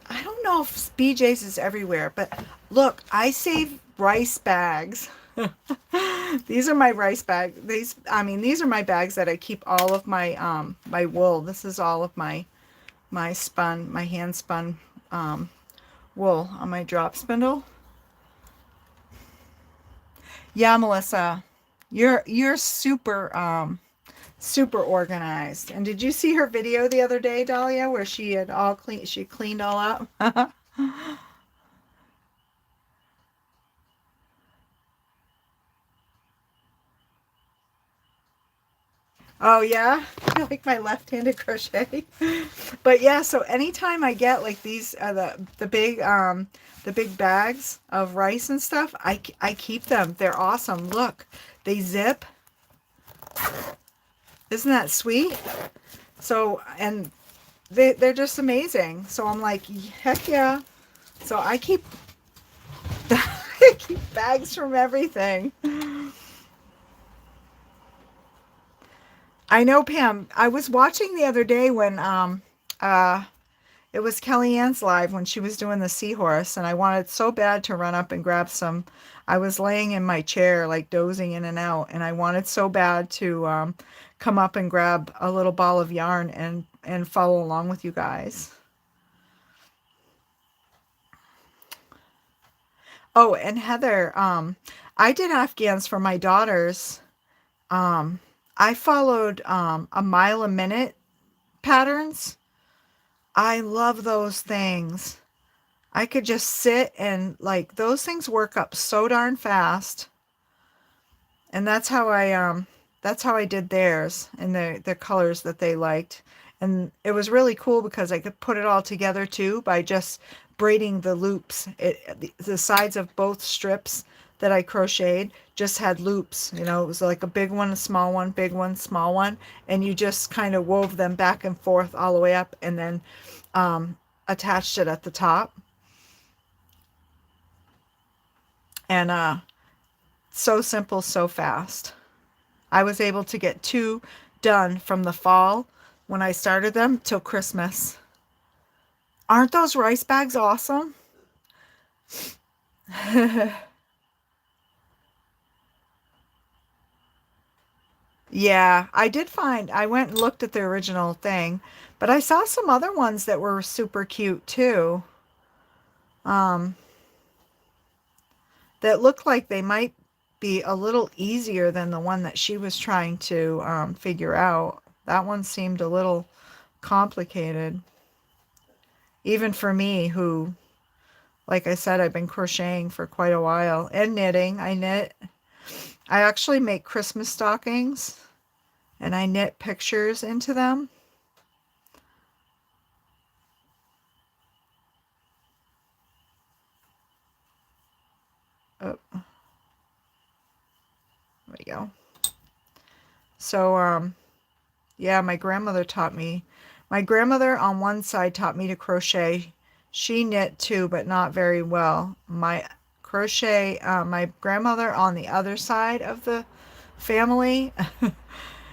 I don't know if BJ's is everywhere, but look, I save rice bags. These are my rice bags. These are my bags that I keep all of my my wool. This is all of my hand spun wool on my drop spindle. Yeah, Melissa, you're super organized. And did you see her video the other day, Dahlia, where she cleaned all up? Oh yeah, I like my left-handed crochet. But yeah, so anytime I get like these the big bags of rice and stuff, I keep them. They're awesome. Look, they zip. Isn't that sweet? So and they're just amazing. So I'm like, heck yeah. So I keep I keep bags from everything. I know, Pam. I was watching the other day when uh it was Kellyanne's live when she was doing the seahorse, and I wanted so bad to run up and grab some. I was laying in my chair, like dozing in and out, and I wanted so bad to come up and grab a little ball of yarn and follow along with you guys. Oh, and Heather, I did Afghans for my daughters. Um, I followed a mile a minute patterns. I love those things. I could just sit and like those things work up so darn fast. And that's how I did theirs and the colors that they liked. And it was really cool because I could put it all together too by just braiding the loops. The sides of both strips that I crocheted just had loops. You know, it was like a big one, a small one, big one, small one, and you just kind of wove them back and forth all the way up and then attached it at the top. And so simple, so fast. I was able to get two done from the fall when I started them till Christmas. Aren't those rice bags awesome? Yeah, I went and looked at the original thing, but I saw some other ones that were super cute too. Um, that looked like they might be a little easier than the one that she was trying to figure out. That one seemed a little complicated, even for me, who, like I said, I've been crocheting for quite a while and knitting. I knit. I actually make Christmas stockings and I knit pictures into them. Oh, there we go. So, yeah, my grandmother on one side taught me to crochet She knit too, but not very well. My crochet, my grandmother on the other side of the family,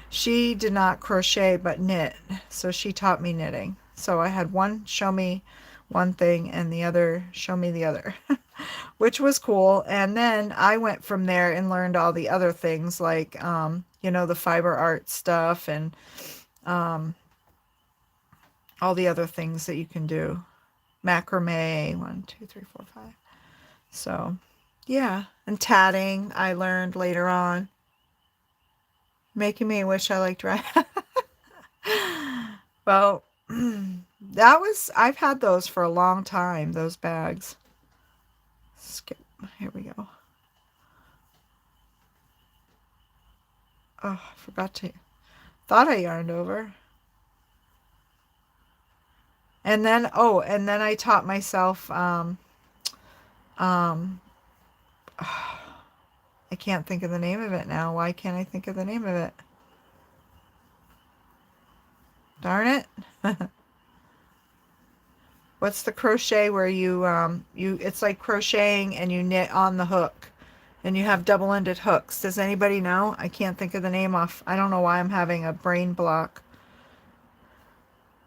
she did not crochet but knit. So she taught me knitting. So I had one show me one thing and the other show me the other, which was cool. And then I went from there and learned all the other things like, you know, the fiber art stuff and all the other things that you can do. Macrame, 1, 2, 3, 4, 5. So, yeah. And tatting, I learned later on. Making me wish I liked red. Well, I've had those for a long time, those bags. Skip, here we go. Oh, I forgot to, thought I yarned over. And then, oh, and then I taught myself, um, I can't think of the name of it now. Why can't I think of the name of it? Darn it. What's the crochet where it's like crocheting and you knit on the hook and you have double-ended hooks. Does anybody know? I can't think of the name off. I don't know why I'm having a brain block.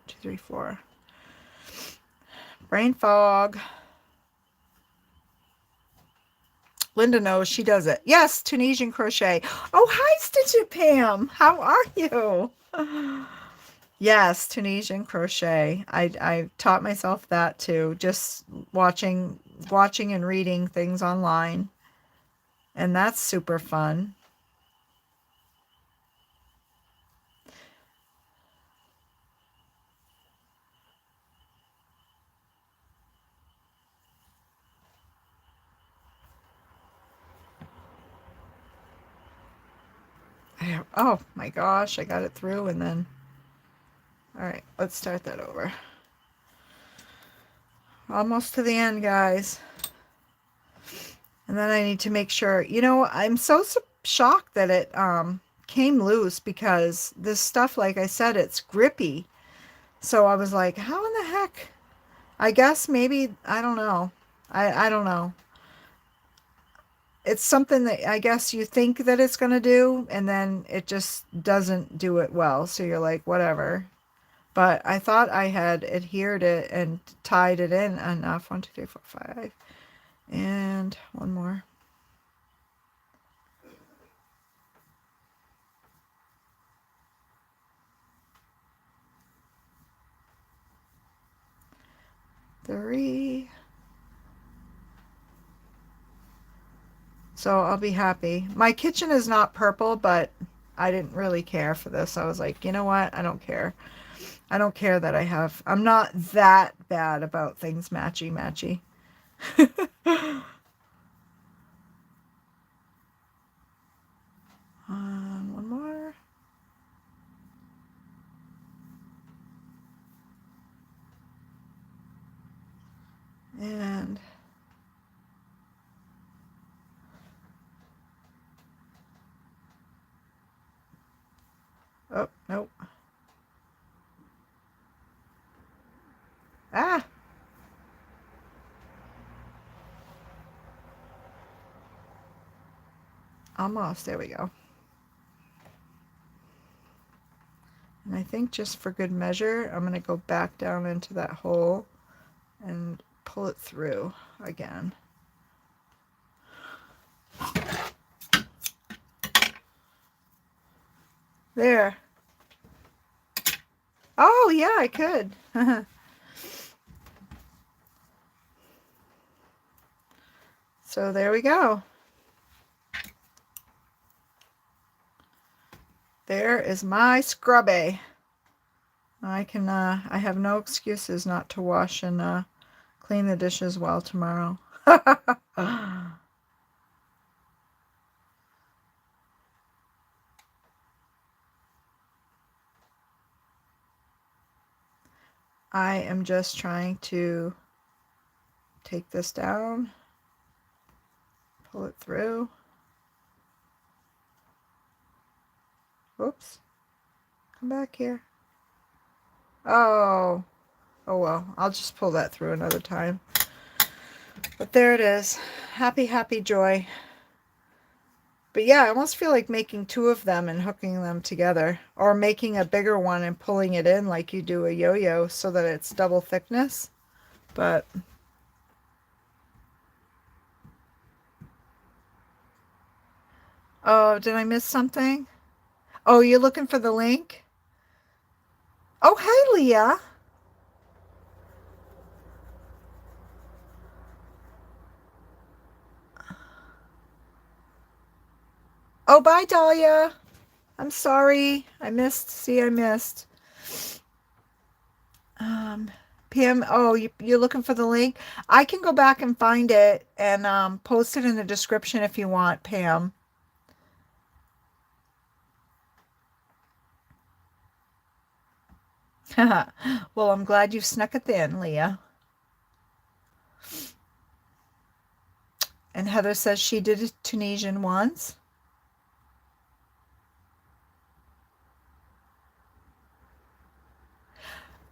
2, 3, 4. Brain fog. Linda knows, she does it. Yes, Tunisian crochet. Oh, hi, Stitch It Pam. How are you? Yes, Tunisian crochet. I taught myself that too, just watching and reading things online. And that's super fun. Oh my gosh, I got it through and then, all right, let's start that over. Almost to the end, guys. And then I need to make sure, you know, I'm so shocked that it came loose because this stuff, like I said, it's grippy. So I was like, how in the heck? I guess maybe, I don't know. I don't know. It's something that I guess you think that it's going to do, and then it just doesn't do it well. So you're like, whatever. But I thought I had adhered it and tied it in enough. 1, 2, 3, 4, 5. And one more. Three. So I'll be happy. My kitchen is not purple, but I didn't really care for this. I was like, you know what? I don't care. I don't care that I'm not that bad about things matchy-matchy. One more. And oh, nope. Ah! Almost. There we go. And I think just for good measure, I'm going to go back down into that hole and pull it through again. There. Oh, yeah, I could. So there we go. There is my scrubby. I have no excuses not to wash and clean the dishes well tomorrow. I am just trying to take this down, pull it through. Whoops. Come back here. Oh, Oh well, I'll just pull that through another time. But there it is. Happy, happy joy. But yeah, I almost feel like making two of them and hooking them together. Or making a bigger one and pulling it in like you do a yo-yo so that it's double thickness. But oh, did I miss something? Oh, you're looking for the link? Oh, hi, Leah. Oh, bye, Dahlia. I'm sorry. I missed. See, I missed. Um, PM, oh, you're looking for the link? I can go back and find it and post it in the description if you want, Pam. Well, I'm glad you snuck it in, Leah. And Heather says she did a Tunisian once.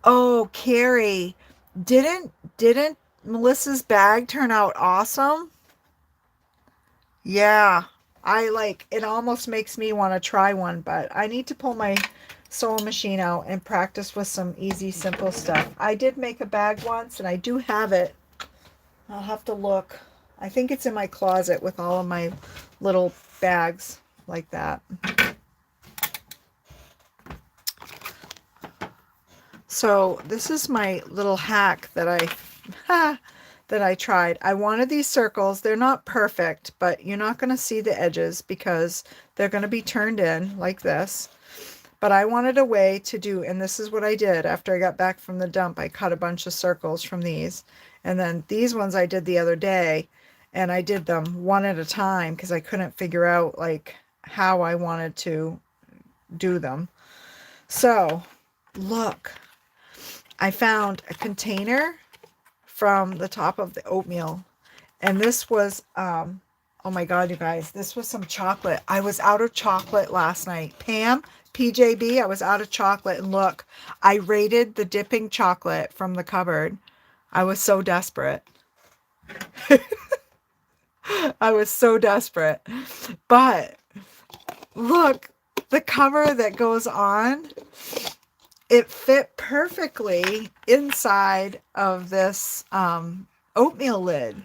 Oh, Carrie, didn't Melissa's bag turn out awesome? Yeah, I like it almost makes me want to try one, but I need to pull my sewing machine out and practice with some easy, simple stuff. I did make a bag once and I do have it. I'll have to look. I think it's in my closet with all of my little bags like that. So this is my little hack that I tried. I wanted these circles. They're not perfect, but you're not going to see the edges because they're going to be turned in like this. But I wanted a way to do, and this is what I did after I got back from the dump. I cut a bunch of circles from these. And then these ones I did the other day, and I did them one at a time because I couldn't figure out like how I wanted to do them. So look, I found a container from the top of the oatmeal. And this was, oh my God, you guys, this was some chocolate. I was out of chocolate last night. Pam, PJB, I was out of chocolate. And look, I raided the dipping chocolate from the cupboard. I was so desperate. I was so desperate. But look, the cover that goes on, it fit perfectly inside of this oatmeal lid.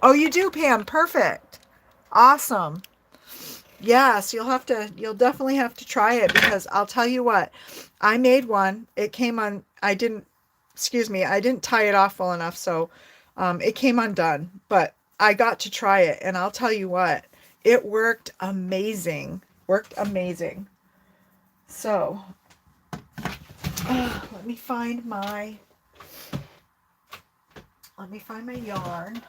Oh, you do, Pam. Perfect. Awesome. Yes, you'll definitely have to try it because I'll tell you what, I made one. It came on, excuse me, I didn't tie it off well enough, so it came undone, but I got to try it, and I'll tell you what, it worked amazing. Worked amazing. So, let me find my yarn.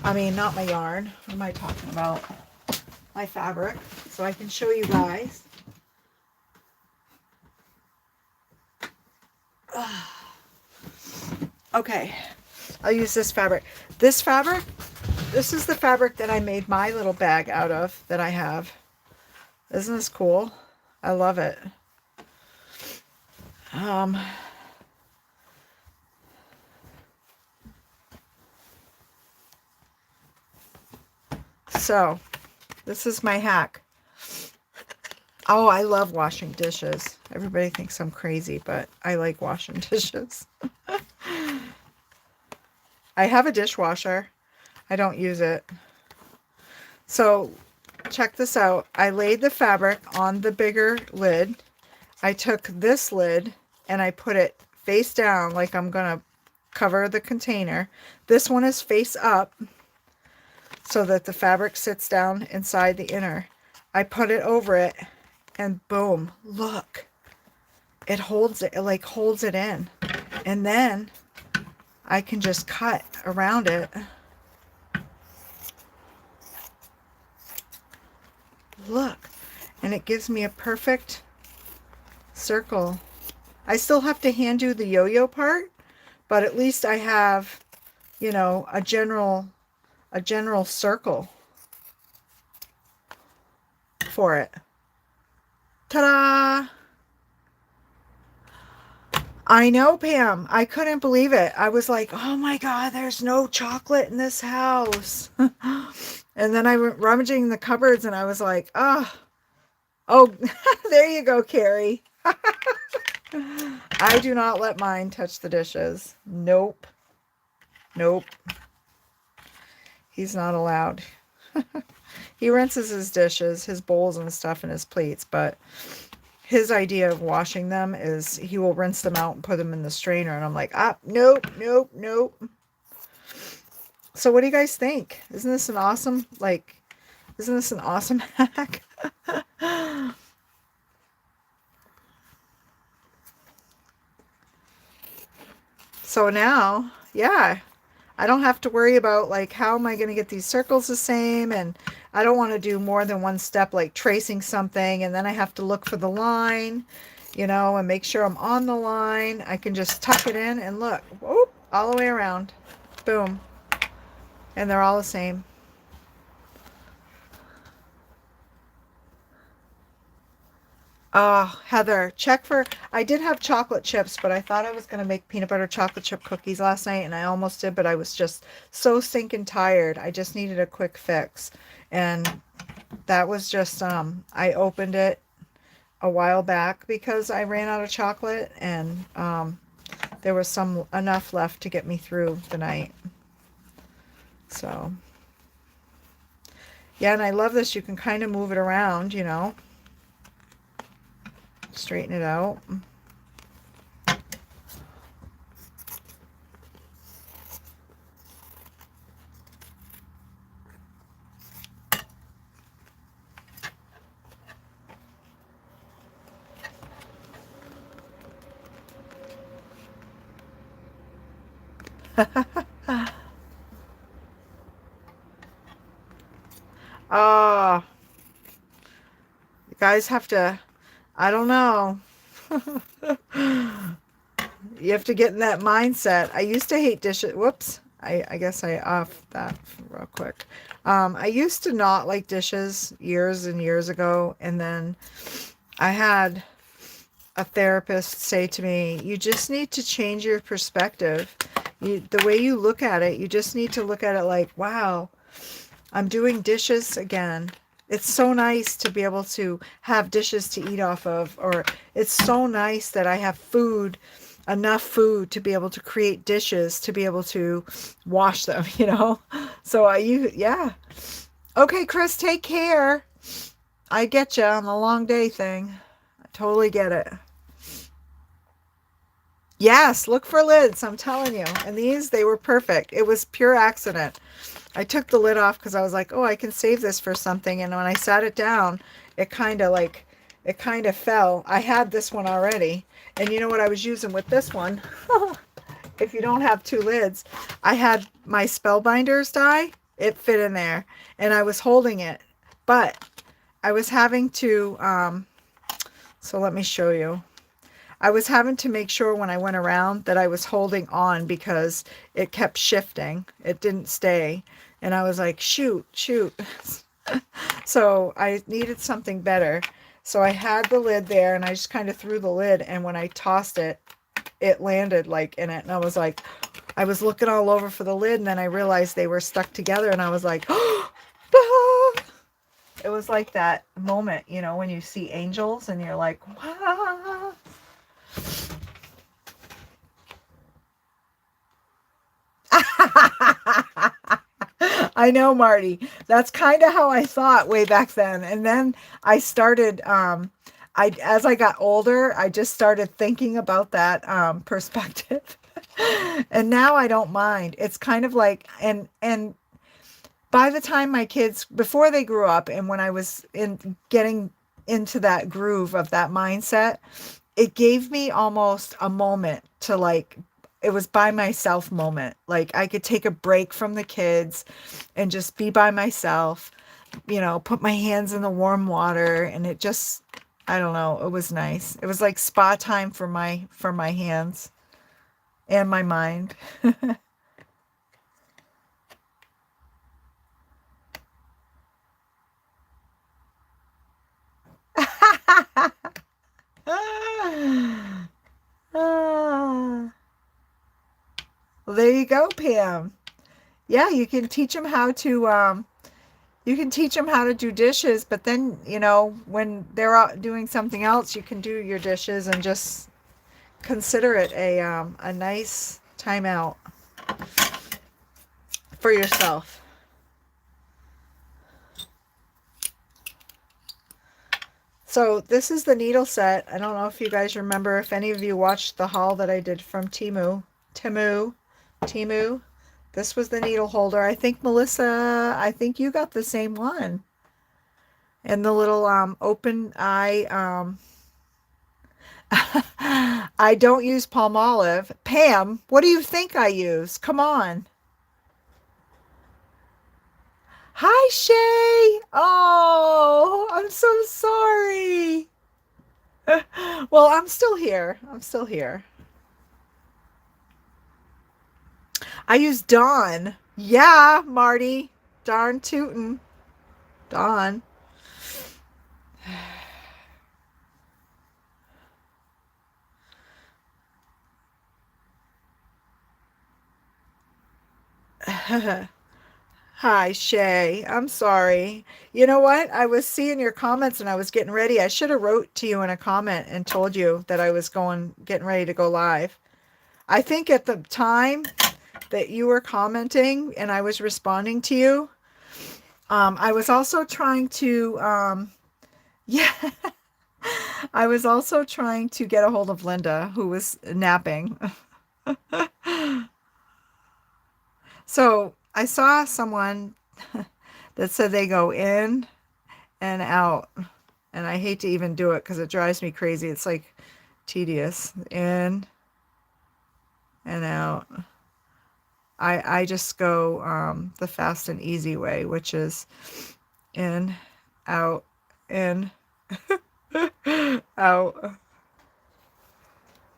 I mean, not my yarn. What am I talking about? My fabric, so I can show you guys. Okay, I'll use this fabric. This is the fabric that I made my little bag out of that I have. Isn't this cool? I love it. So this is my hack. Oh, I love washing dishes. Everybody thinks I'm crazy, but I like washing dishes. I have a dishwasher. I don't use it. So check this out. I laid the fabric on the bigger lid. I took this lid and I put it face down like I'm going to cover the container. This one is face up so that the fabric sits down inside the inner. I put it over it and boom, look. It holds it, like holds it in. And then I can just cut around it. Look, and it gives me a perfect circle. I still have to hand do the yo-yo part, but at least I have, you know, a general circle for it. Ta-da! I know, Pam. I couldn't believe it. I was like, oh my God, there's no chocolate in this house. And then I went rummaging the cupboards and I was like, oh, there you go, Carrie. I do not let mine touch the dishes. Nope. Nope. He's not allowed. He rinses his dishes, his bowls and stuff and his plates, but his idea of washing them is he will rinse them out and put them in the strainer. And I'm like, nope, nope, nope. So what do you guys think? Isn't this an awesome, hack? So now, yeah, I don't have to worry about like, how am I going to get these circles the same? And I don't want to do more than one step, like tracing something. And then I have to look for the line, and make sure I'm on the line. I can just tuck it in and look, whoop, all the way around. Boom. And they're all the same. Oh, Heather, check for, I did have chocolate chips, but I thought I was going to make peanut butter chocolate chip cookies last night, and I almost did, but I was just so stinking tired. I just needed a quick fix. And that was just, I opened it a while back because I ran out of chocolate, and there was enough left to get me through the night. So, yeah, and I love this. You can kind of move it around, straighten it out. Oh, you guys have to, I don't know. You have to get in that mindset. I used to hate dishes. Whoops. I guess I off that real quick. I used to not like dishes years and years ago. And then I had a therapist say to me, you just need to change your perspective. The way you look at it, you just need to look at it like, wow, I'm doing dishes again. It's so nice to be able to have dishes to eat off of, or it's so nice that I have enough food to be able to create dishes, to be able to wash them, So yeah. Okay, Chris, take care. I get you on the long day thing. I totally get it. Yes, look for lids, I'm telling you. And they were perfect. It was pure accident. I took the lid off because I was like, oh, I can save this for something. And when I sat it down, it kind of fell. I had this one already. And you know what I was using with this one? If you don't have two lids, I had my Spellbinders die. It fit in there. And I was holding it. But I was having to, so let me show you. I was having to make sure when I went around that I was holding on because it kept shifting. It didn't stay. And I was like, shoot. So I needed something better. So I had the lid there and I just kind of threw the lid. And when I tossed it, it landed like in it. And I was like, I was looking all over for the lid. And then I realized they were stuck together. And I was like, oh, it was like that moment, when you see angels and you're like, wow. I know, Marty. That's kind of how I thought way back then. And then I started, as I got older, I just started thinking about that perspective. And now I don't mind. It's kind of like, and by the time my kids, before they grew up, and when I was getting into that groove of that mindset, it gave me almost a moment to like, it was by myself moment. Like I could take a break from the kids and just be by myself, put my hands in the warm water, and it just, I don't know, it was nice. It was like spa time for my hands and my mind. Well, there you go, Pam. Yeah, you can teach them how to do dishes, but then, when they're out doing something else, you can do your dishes and just consider it a nice time out for yourself. So this is the needle set. I don't know if you guys remember, if any of you watched the haul that I did from Temu. This was the needle holder. I think, Melissa, I think you got the same one. And the little open eye. I don't use Palmolive. Pam, what do you think I use? Come on. Hi, Shay. Oh, I'm so sorry. Well, I'm still here. I'm still here. I use Dawn. Yeah, Marty. Darn tootin'. Dawn. Hi, Shay. I'm sorry. You know what? I was seeing your comments and I was getting ready. I should have wrote to you in a comment and told you that I was getting ready to go live. I think at the time that you were commenting and I was responding to you, I was also trying to, yeah, I was also trying to get a hold of Linda, who was napping. So I saw someone that said they go in and out, and I hate to even do it because it drives me crazy. It's like tedious. In and out. I just go the fast and easy way, which is in, out, in, out.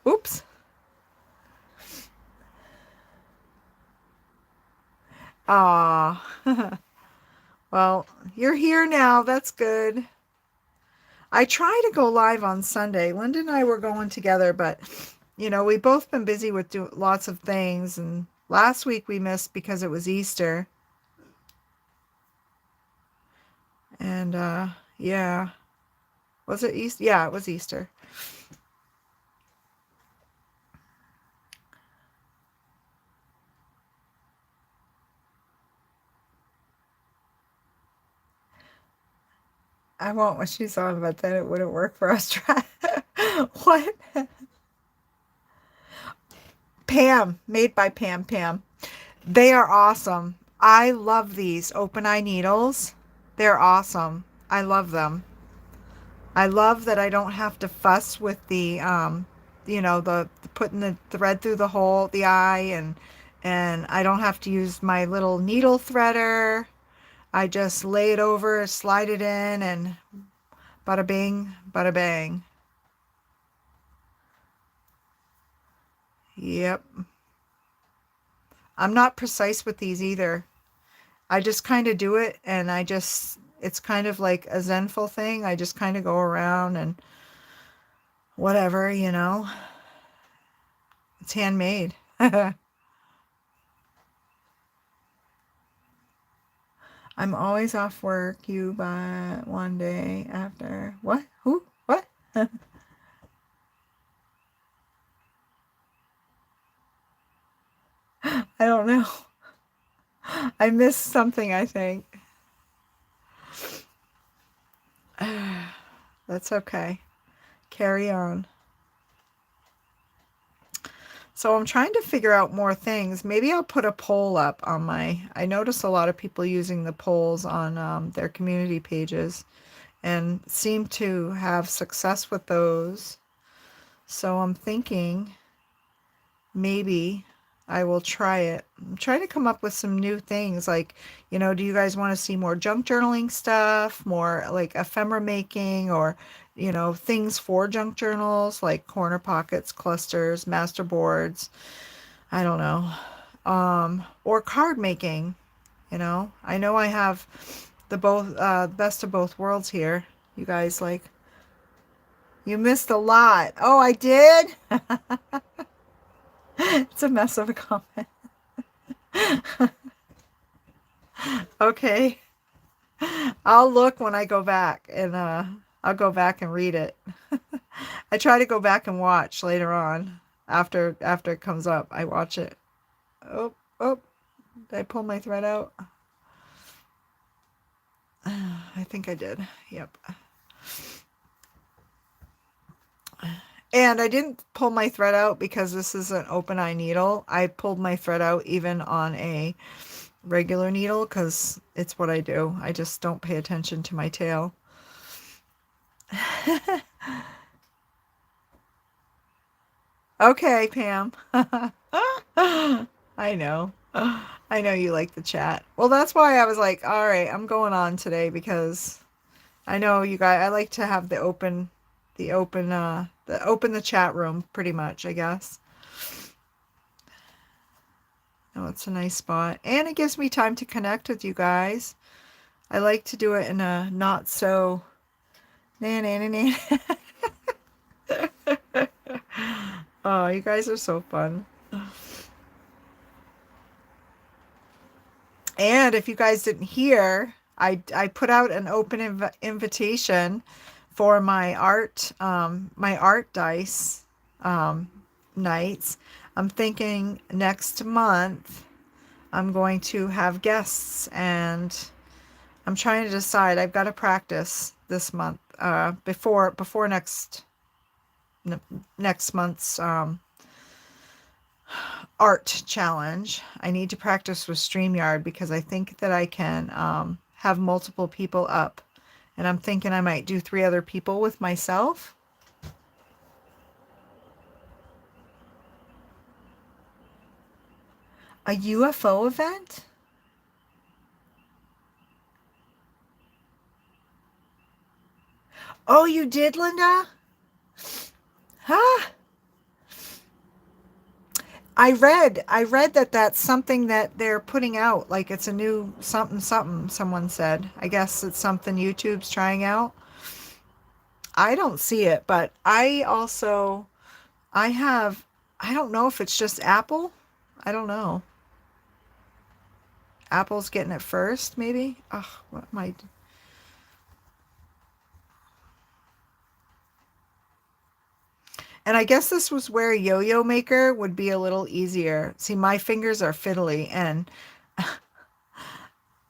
Oops. Ah. Well, you're here now. That's good. I try to go live on Sunday. Linda and I were going together, but we've both been busy with lots of things, and last week we missed because it was Easter. And yeah. Was it Easter? Yeah, it was Easter. I won't when she's on, but then it wouldn't work for us. What? Pam, made by Pam. They are awesome. I love these open eye needles. They're awesome. I love them. I love that I don't have to fuss with the putting the thread through the eye, and I don't have to use my little needle threader. I just lay it over, slide it in, and bada bing, bada bang. Yep. I'm not precise with these either. I just kind of do it, and it's kind of like a zenful thing. I just kind of go around and whatever. It's handmade. I'm always off work. You by one day after. What? Who? What? I don't know. I missed something, I think. That's okay. Carry on. So I'm trying to figure out more things. Maybe I'll put a poll up on I notice a lot of people using the polls on their community pages and seem to have success with those. So I'm thinking maybe I will try it. I'm trying to come up with some new things. Like, do you guys want to see more junk journaling stuff, more like ephemera making, or, things for junk journals like corner pockets, clusters, master boards. I don't know. Or card making. I know I have the best of both worlds here. You guys you missed a lot. Oh, I did? It's a mess of a comment. Okay. I'll look when I go back and I'll go back and read it. I try to go back and watch later on after it comes up. I watch it. Oh, oh, did I pull my thread out? I think I did. Yep. And I didn't pull my thread out because this is an open eye needle. I pulled my thread out even on a regular needle because it's what I do. I just don't pay attention to my tail. Okay, Pam. I know. I know you like the chat. Well, that's why I was like, all right, I'm going on today because I know you guys, I like to have the chat room pretty much, I guess. Oh, it's a nice spot. And it gives me time to connect with you guys. I like to do it in a not so na na na na. Oh, you guys are so fun. And if you guys didn't hear, I put out an open invitation for my art dice um, nights. I'm thinking next month I'm going to have guests, and I'm trying to decide. I've got to practice this month before next month's art challenge. I need to practice with StreamYard because I think that I can have multiple people up. And I'm thinking I might do 3 other people with myself. A UFO event? Oh, you did, Linda? Huh? I read that that's something that they're putting out, like it's a new something something, someone said. I guess it's something YouTube's trying out. I don't see it, but I have I don't know if it's just Apple. I don't know. Apple's getting it first, maybe? Ugh, what might And I guess this was where Yo-Yo Maker would be a little easier. See, my fingers are fiddly, and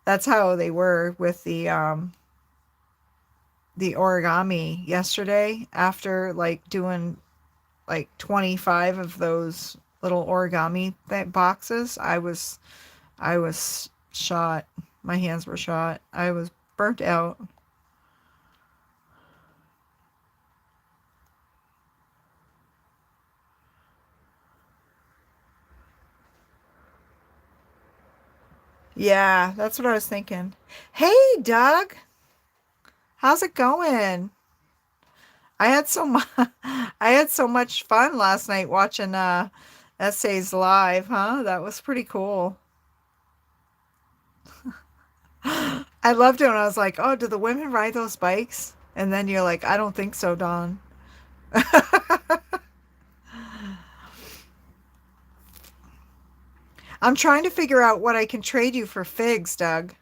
that's how they were with the origami yesterday after like doing like 25 of those little origami boxes. I was shot. My hands were shot. I was burnt out. Yeah, that's what I was thinking. Hey, Doug, how's it going? I had so much I had so much fun last night watching essays live, huh? That was pretty cool. I loved it when I was like, "Oh, do the women ride those bikes?" And then you're like, "I don't think so, Dawn." I'm trying to figure out what I can trade you for figs, Doug.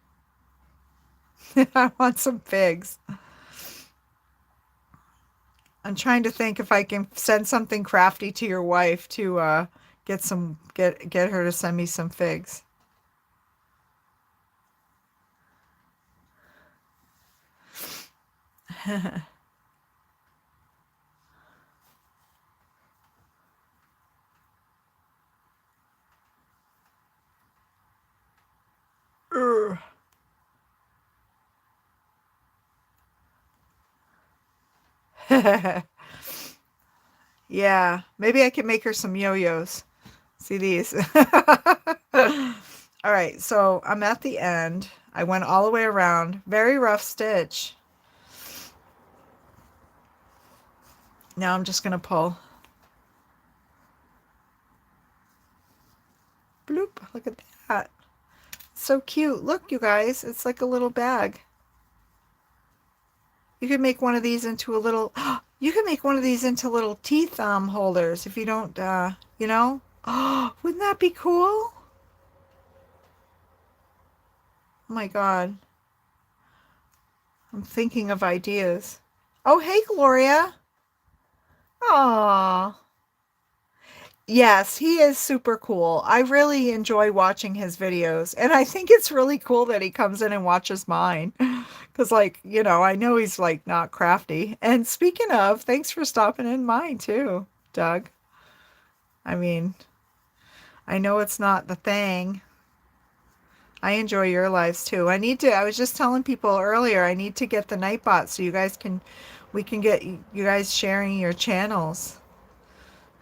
I want some figs. I'm trying to think if I can send something crafty to your wife to get her to send me some figs. Ugh. Yeah, maybe I can make her some yo-yos. See these. All right, so I'm at the end. I went all the way around. Very rough stitch. Now I'm just gonna pull. Bloop, look at that. So cute. Look, you guys, it's like a little bag. You could make one of these into a little, you could make one of these into little teeth holders if you don't, you know? Oh, wouldn't that be cool? Oh my God. I'm thinking of ideas. Oh, hey, Gloria. Aw. Yes, he is super cool. I really enjoy watching his videos. And I think it's really cool that he comes in and watches mine. Because, like, you know, I know he's, like, not crafty. And speaking of, thanks for stopping in mine, too, Doug. I mean, I know it's not the thing. I enjoy your lives, too. I was just telling people earlier, I need to get the Nightbot so we can get you guys sharing your channels.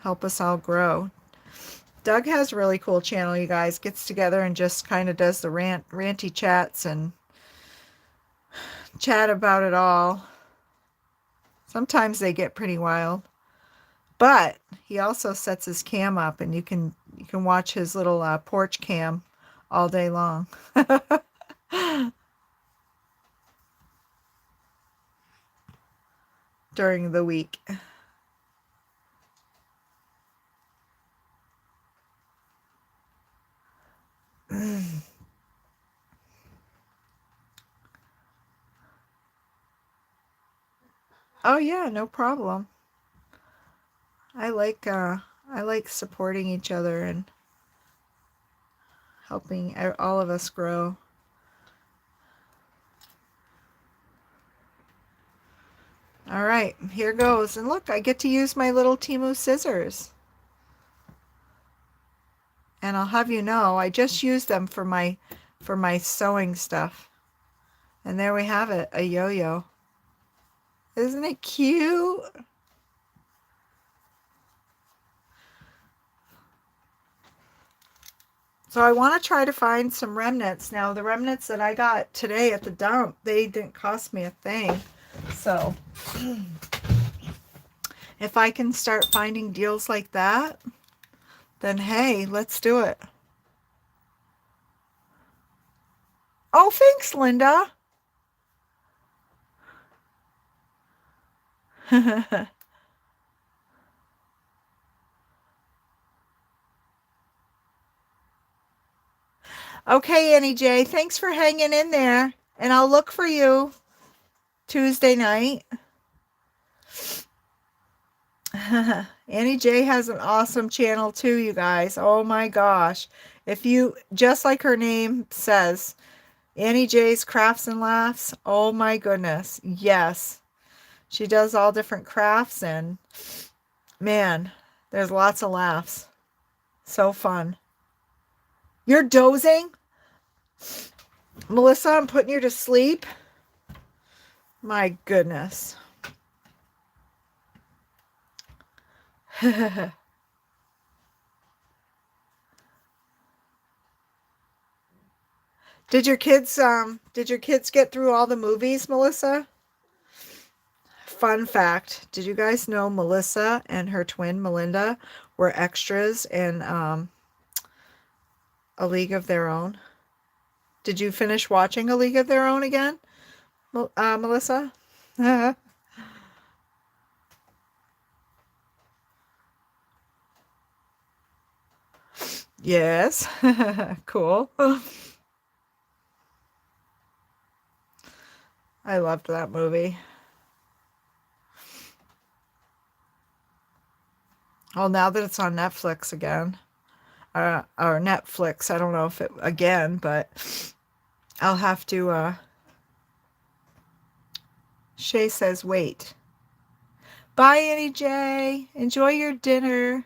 Help us all grow. Doug has a really cool channel, you guys. Gets together and just kind of does the ranty chats and chat about it all. Sometimes they get pretty wild. But he also sets his cam up and you can watch his little porch cam all day long. During the week. Oh yeah, no problem. I like supporting each other and helping all of us grow. All right, here goes. And look, I get to use my little Temu scissors. And I'll have you know, I just used them for my sewing stuff. And there we have it, a yo-yo. Isn't it cute? So I want to try to find some remnants. Now, the remnants that I got today at the dump, they didn't cost me a thing. So if I can start finding deals like that, then hey, let's do it. Oh, thanks, Linda. Okay, Annie J, thanks for hanging in there. And I'll look for you Tuesday night. Annie J has an awesome channel too, you guys. Oh my gosh. If you, just like her name says, Annie J's Crafts and Laughs. Oh my goodness. Yes. She does all different crafts and man, there's lots of laughs. So fun. You're dozing? Melissa, I'm putting you to sleep. My goodness. Did your kids get through all the movies, Melissa? Fun fact, did you guys know Melissa and her twin Melinda were extras in A League of Their Own? Did you finish watching A League of Their Own again, Melissa? Yes. Cool. I loved that movie. Well, now that it's on Netflix again, or Netflix, I don't know if it again, but I'll have to, Shay says, wait. Bye, Annie J. Enjoy your dinner.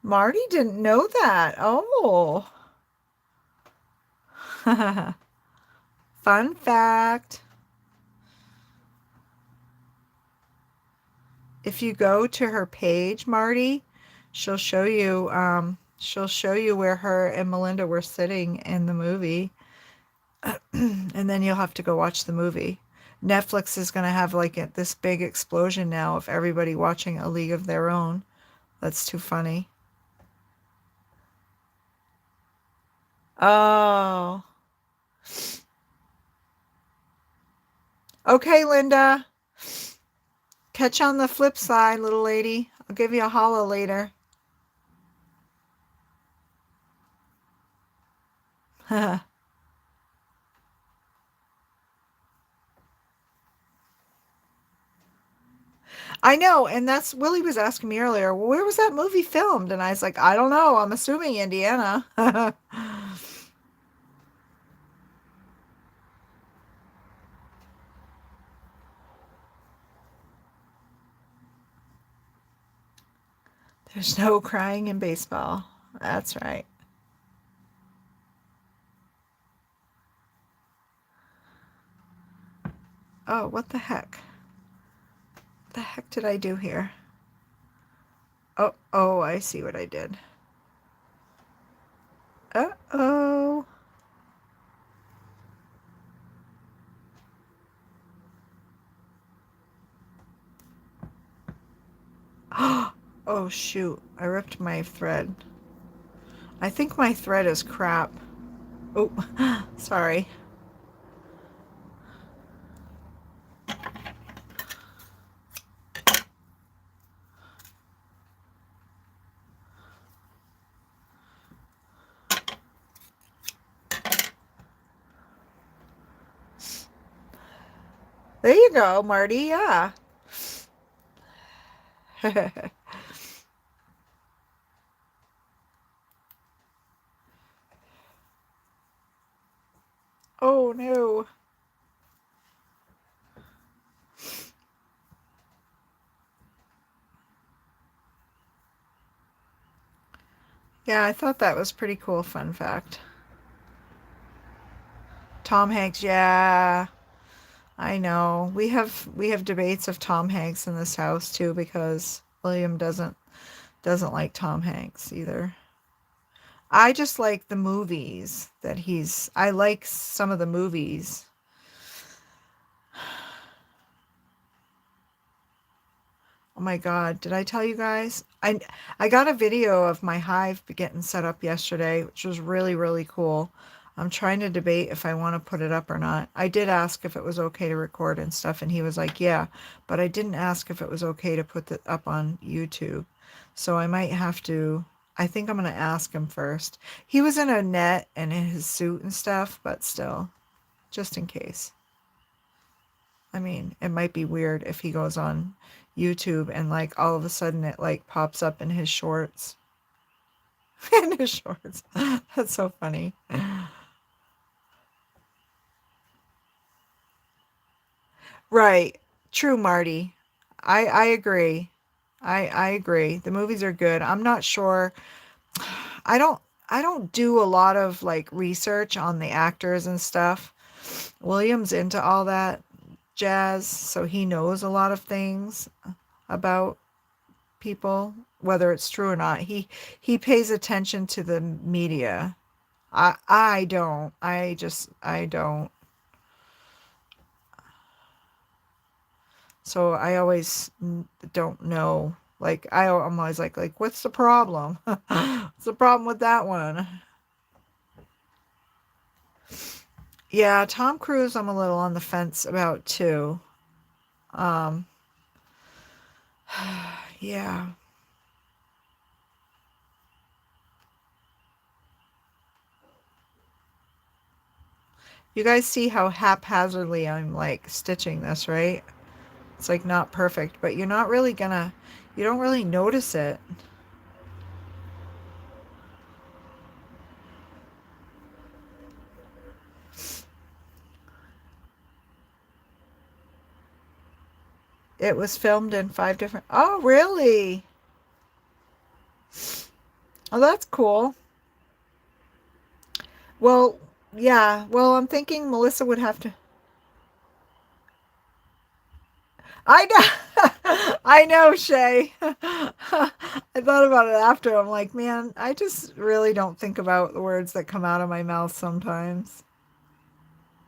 Marty didn't know that. Oh. Fun fact. If you go to her page, Marty, she'll show you where her and Melinda were sitting in the movie. And then you'll have to go watch the movie. Netflix is going to have like this big explosion now of everybody watching A League of Their Own. That's too funny. Oh. Okay, Linda. Catch on the flip side, little lady. I'll give you a holla later. I know, and that's Willie was asking me earlier, well, where was that movie filmed? And I was like, I don't know. I'm assuming Indiana. There's no crying in baseball. That's right. Oh, what the heck? What the heck did I do here? Oh, I see what I did. Uh-oh. Oh, shoot. I ripped my thread. I think my thread is crap. Oh, sorry. There you go, Marty. Yeah. Oh, no. Yeah, I thought that was pretty cool fun fact. Tom Hanks, yeah. I know. We have debates of Tom Hanks in this house too because William doesn't like Tom Hanks either. I just like the movies that I like some of the movies. Oh my God, did I tell you guys? I got a video of my hive getting set up yesterday, which was really, really cool. I'm trying to debate if I want to put it up or not. I did ask if it was okay to record and stuff, and he was like, yeah, but I didn't ask if it was okay to put it up on YouTube. So I might have to, I think I'm going to ask him first. He was in a net and in his suit and stuff, but still, just in case. I mean, it might be weird if he goes on YouTube and like all of a sudden it like pops up in his shorts. In his shorts. That's so funny. Right. True, Marty. I agree. I agree. The movies are good. I'm not sure. I don't I don't do a lot of like research on the actors and stuff. William's into all that jazz, so he knows a lot of things about people, whether it's true or not. He pays attention to the media. I don't. I don't. So I always don't know. Like I'm always like what's the problem? What's the problem with that one? Yeah, Tom Cruise I'm a little on the fence about too. Um yeah. You guys see how haphazardly I'm like stitching this, right? It's like not perfect, but you don't really notice it. It was filmed in 5 different. Oh, really? Oh, that's cool. Well, yeah. Well, I'm thinking Melissa would have to. I know. I know, Shay. I thought about it after. I'm like, man, I just really don't think about the words that come out of my mouth sometimes.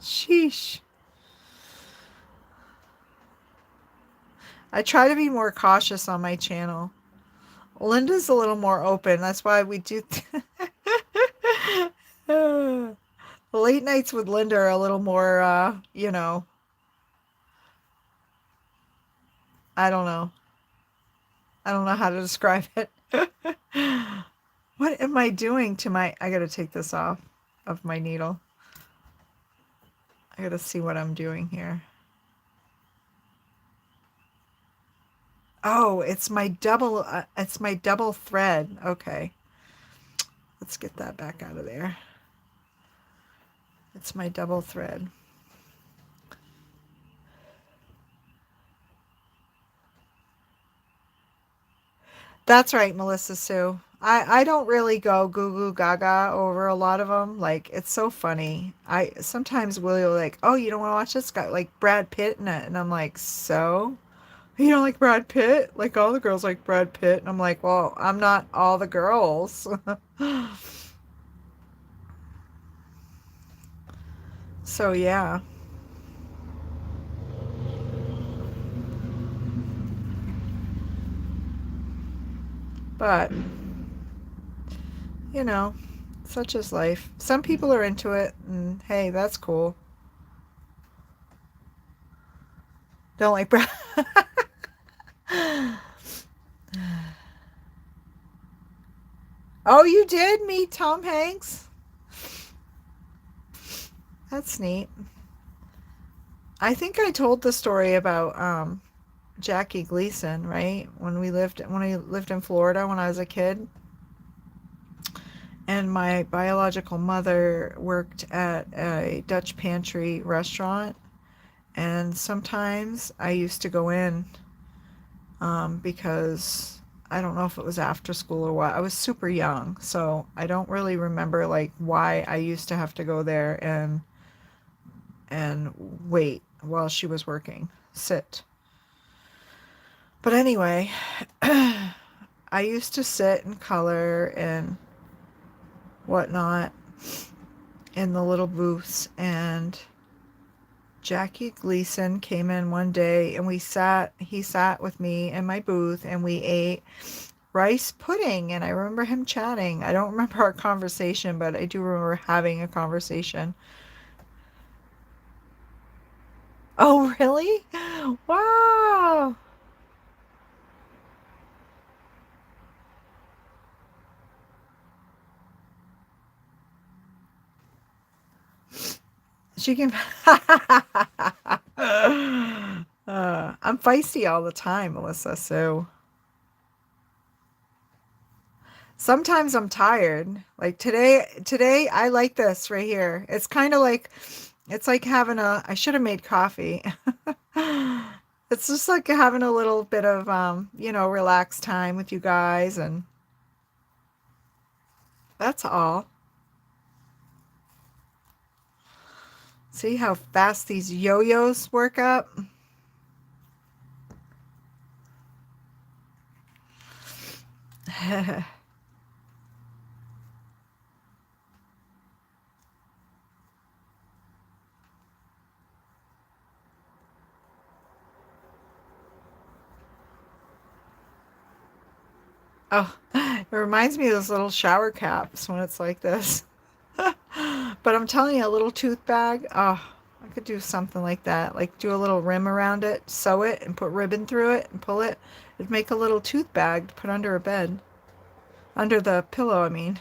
Sheesh. I try to be more cautious on my channel. Linda's a little more open. That's why we do. The late nights with Linda are a little more, I don't know. I don't know how to describe it. What am I doing to I gotta take this off of my needle. I gotta see what I'm doing here. Oh, it's my double thread. Okay. Let's get that back out of there. It's my double thread. That's right, Melissa Sue. I don't really go goo goo gaga over a lot of them. Like, it's so funny. I sometimes will like, oh, you don't want to watch this guy, like Brad Pitt in it. And I'm like, so? You don't like Brad Pitt? Like, all the girls like Brad Pitt. And I'm like, well, I'm not all the girls. So, yeah. But, you know, such is life. Some people are into it, and hey, that's cool. Don't like Brad. Oh, you did meet Tom Hanks? That's neat. I think I told the story about Jackie Gleason, right? When I lived in Florida when I was a kid, and my biological mother worked at a Dutch pantry restaurant, and sometimes I used to go in because I don't know if it was after school or what. I was super young, so I don't really remember like why I used to have to go there and wait while she was working, sit. But anyway, I used to sit and color and whatnot in the little booths, and Jackie Gleason came in one day and he sat with me in my booth and we ate rice pudding, and I remember him chatting. I don't remember our conversation, but I do remember having a conversation. Oh, really? Wow. She can I'm feisty all the time, Melissa, so sometimes I'm tired. Like today I like this right here. It's like having a I should have made coffee. It's just like having a little bit of relaxed time with you guys, and that's all. See how fast these yo-yos work up? Oh, it reminds me of those little shower caps when it's like this. But I'm telling you, a little tooth bag, oh, I could do something like that. Like do a little rim around it, sew it, and put ribbon through it and pull it. It'd make a little tooth bag to put under a bed. Under the pillow, I mean.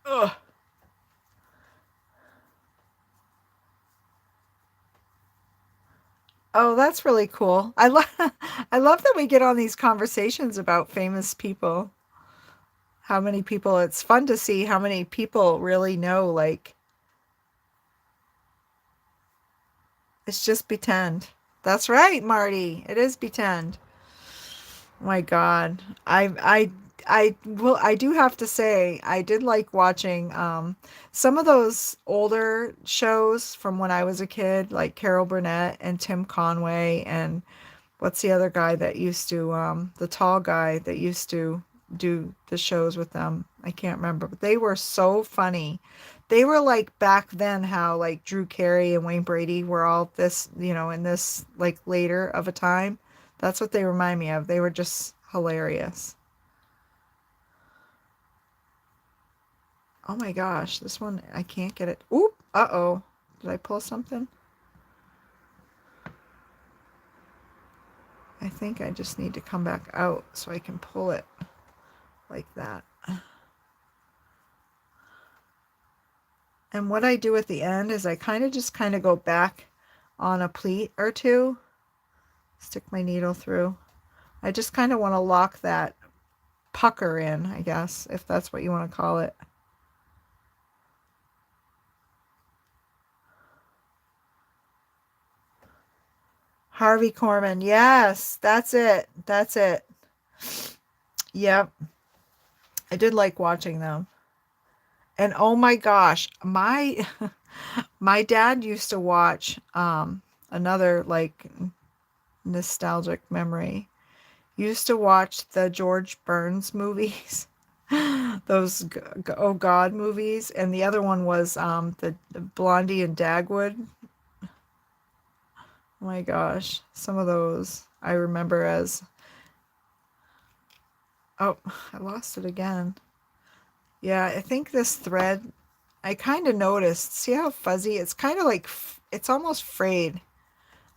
Ugh. Oh, that's really cool. I love that we get on these conversations about famous people. How many people, it's fun to see how many people really know, like, it's just pretend. That's right, Marty. It is pretend. My God. I do have to say I did like watching some of those older shows from when I was a kid, like Carol Burnett and Tim Conway, and what's the other guy that used to the tall guy that used to do the shows with them? I can't remember, but they were so funny. They were like back then how like Drew Carey and Wayne Brady were all this, in this like later of a time. That's what they remind me of. They were just hilarious. Oh my gosh, this one I can't get it. Oop, uh-oh. Did I pull something? I think I just need to come back out so I can pull it like that. And what I do at the end is I just kind of go back on a pleat or two, stick my needle through. I just kind of want to lock that pucker in, I guess, if that's what you want to call it. Harvey Korman. Yes, that's it. That's it. Yep. I did like watching them. And oh my gosh, my my dad used to watch another like nostalgic memory. He used to watch the George Burns movies. Those oh God movies, and the other one was the Blondie and Dagwood. Oh my gosh, some of those I remember as, oh, I lost it again. Yeah, I think this thread, I kind of noticed. See how fuzzy? It's kind of like, it's almost frayed.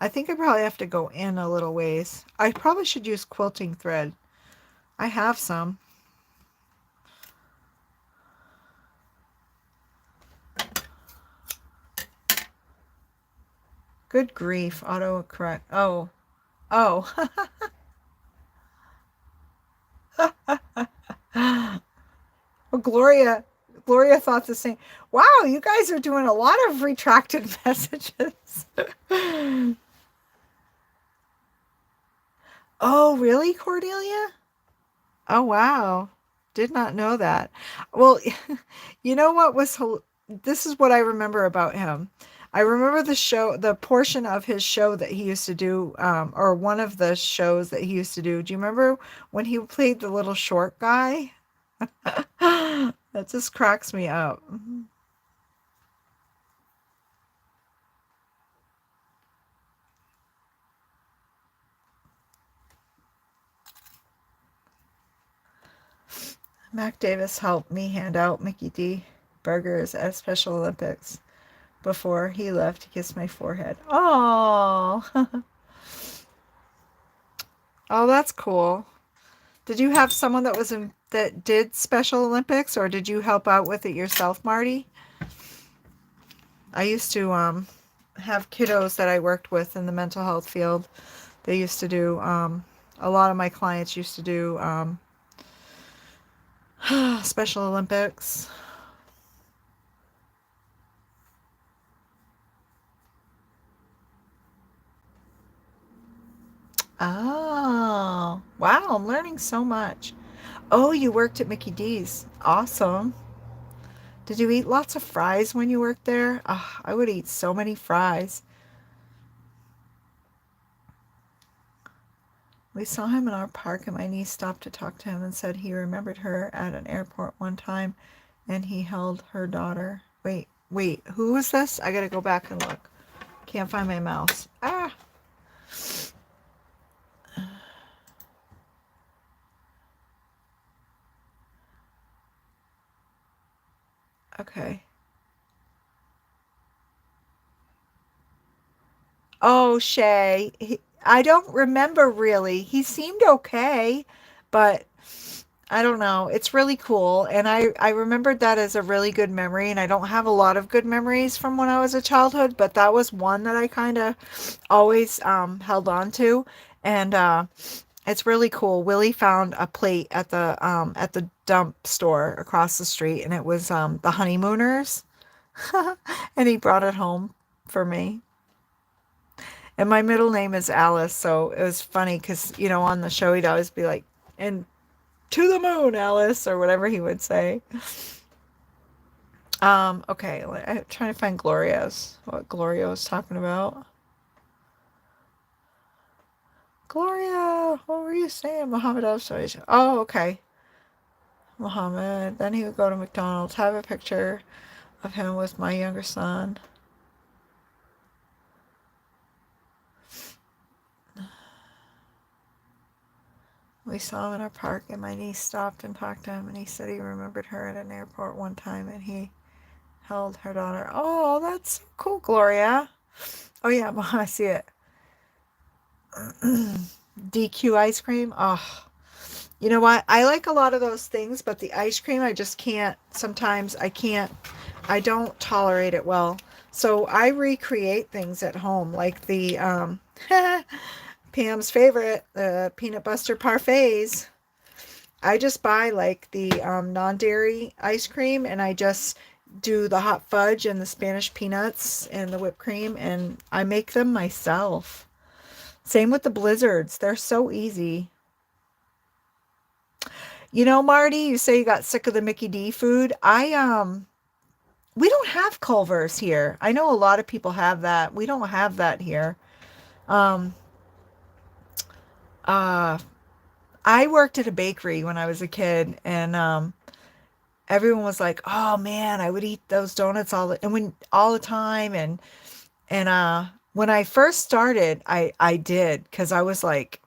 I think I probably have to go in a little ways. I probably should use quilting thread. I have some. Good grief, autocorrect. Oh, oh. Well, Gloria thought the same. Wow, you guys are doing a lot of retracted messages. Oh, really, Cordelia? Oh, wow. Did not know that. Well, you know what was, this is what I remember about him. I remember the show, the portion of his show that he used to do, or one of the shows that he used to do. Do you remember when he played the little short guy? That just cracks me up. Mac Davis helped me hand out Mickey D burgers at Special Olympics. Before he left, he kissed my forehead. Oh, oh, that's cool. Did you have someone that was in that did Special Olympics, or did you help out with it yourself, Marty? I used to have kiddos that I worked with in the mental health field. They used to do a lot of my clients used to do Special Olympics. Oh, wow, I'm learning so much. Oh, you worked at Mickey D's. Awesome. Did you eat lots of fries when you worked there? Oh, I would eat so many fries. We saw him in our park, and my niece stopped to talk to him and said he remembered her at an airport one time and he held her daughter. Wait, who was this? I gotta go back and look. Can't find my mouse. Ah! Okay. Oh, Shay. I don't remember really. He seemed okay, but I don't know. It's really cool. And I remembered that as a really good memory. And I don't have a lot of good memories from when I was a childhood, but that was one that I kind of always held on to. And it's really cool. Willie found a plate at the dump store across the street, and it was the Honeymooners. And he brought it home for me. And my middle name is Alice, so it was funny because, on the show he'd always be like, and to the moon, Alice, or whatever he would say. Okay, I'm trying to find what Gloria was talking about. Gloria, what were you saying? Muhammad stories. Oh, okay. Muhammad. Then he would go to McDonald's, have a picture of him with my younger son. We saw him in our park, and my niece stopped and talked to him, and he said he remembered her at an airport one time, and he held her daughter. Oh, that's so cool, Gloria. Oh, yeah, I see it. DQ ice cream. Oh, you know what? I like a lot of those things, but the ice cream, I just can't. Sometimes I can't. I don't tolerate it well. So I recreate things at home, like the Pam's favorite, the peanut butter parfaits. I just buy like the non-dairy ice cream, and I just do the hot fudge and the Spanish peanuts and the whipped cream, and I make them myself. Same with the blizzards. They're so easy. You know, Marty, you say you got sick of the Mickey D food. We don't have Culver's here. I know a lot of people have that. We don't have that here. Um, uh, I worked at a bakery when I was a kid, and everyone was like, "Oh man, I would eat those donuts all the time." And when I first started, I did because I was like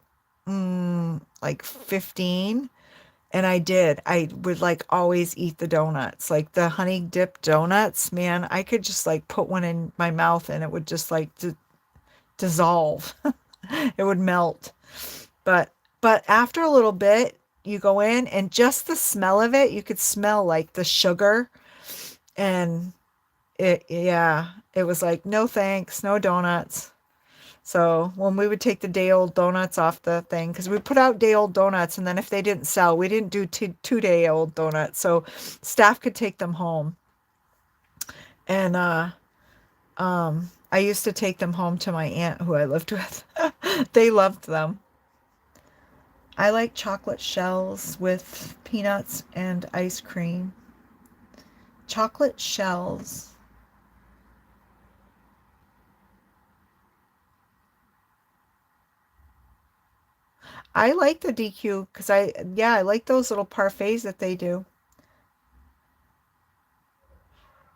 15. And I did. I would like always eat the donuts, like the honey dip donuts. Man, I could just like put one in my mouth and it would just like dissolve. It would melt. But after a little bit, you go in and just the smell of it, you could smell like the sugar, and yeah, it was like no thanks, no donuts. So when we would take the day old donuts off the thing, because we put out day old donuts, and then if they didn't sell, we didn't do 2 day old donuts. So staff could take them home. And I used to take them home to my aunt who I lived with. They loved them. I like chocolate shells with peanuts and ice cream. Chocolate shells. I like the DQ because yeah, I like those little parfaits that they do.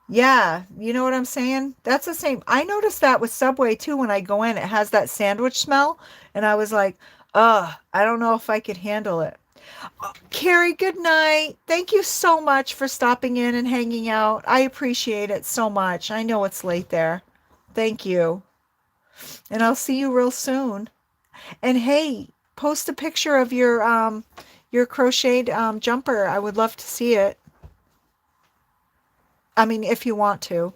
Yeah, you know what I'm saying? That's the same. I noticed that with Subway too when I go in. It has that sandwich smell, and I was like, I don't know if I could handle it. Carrie, good night. Thank you so much for stopping in and hanging out. I appreciate it so much. I know it's late there. Thank you. And I'll see you real soon. And hey, post a picture of your crocheted jumper. I would love to see it. I mean, if you want to.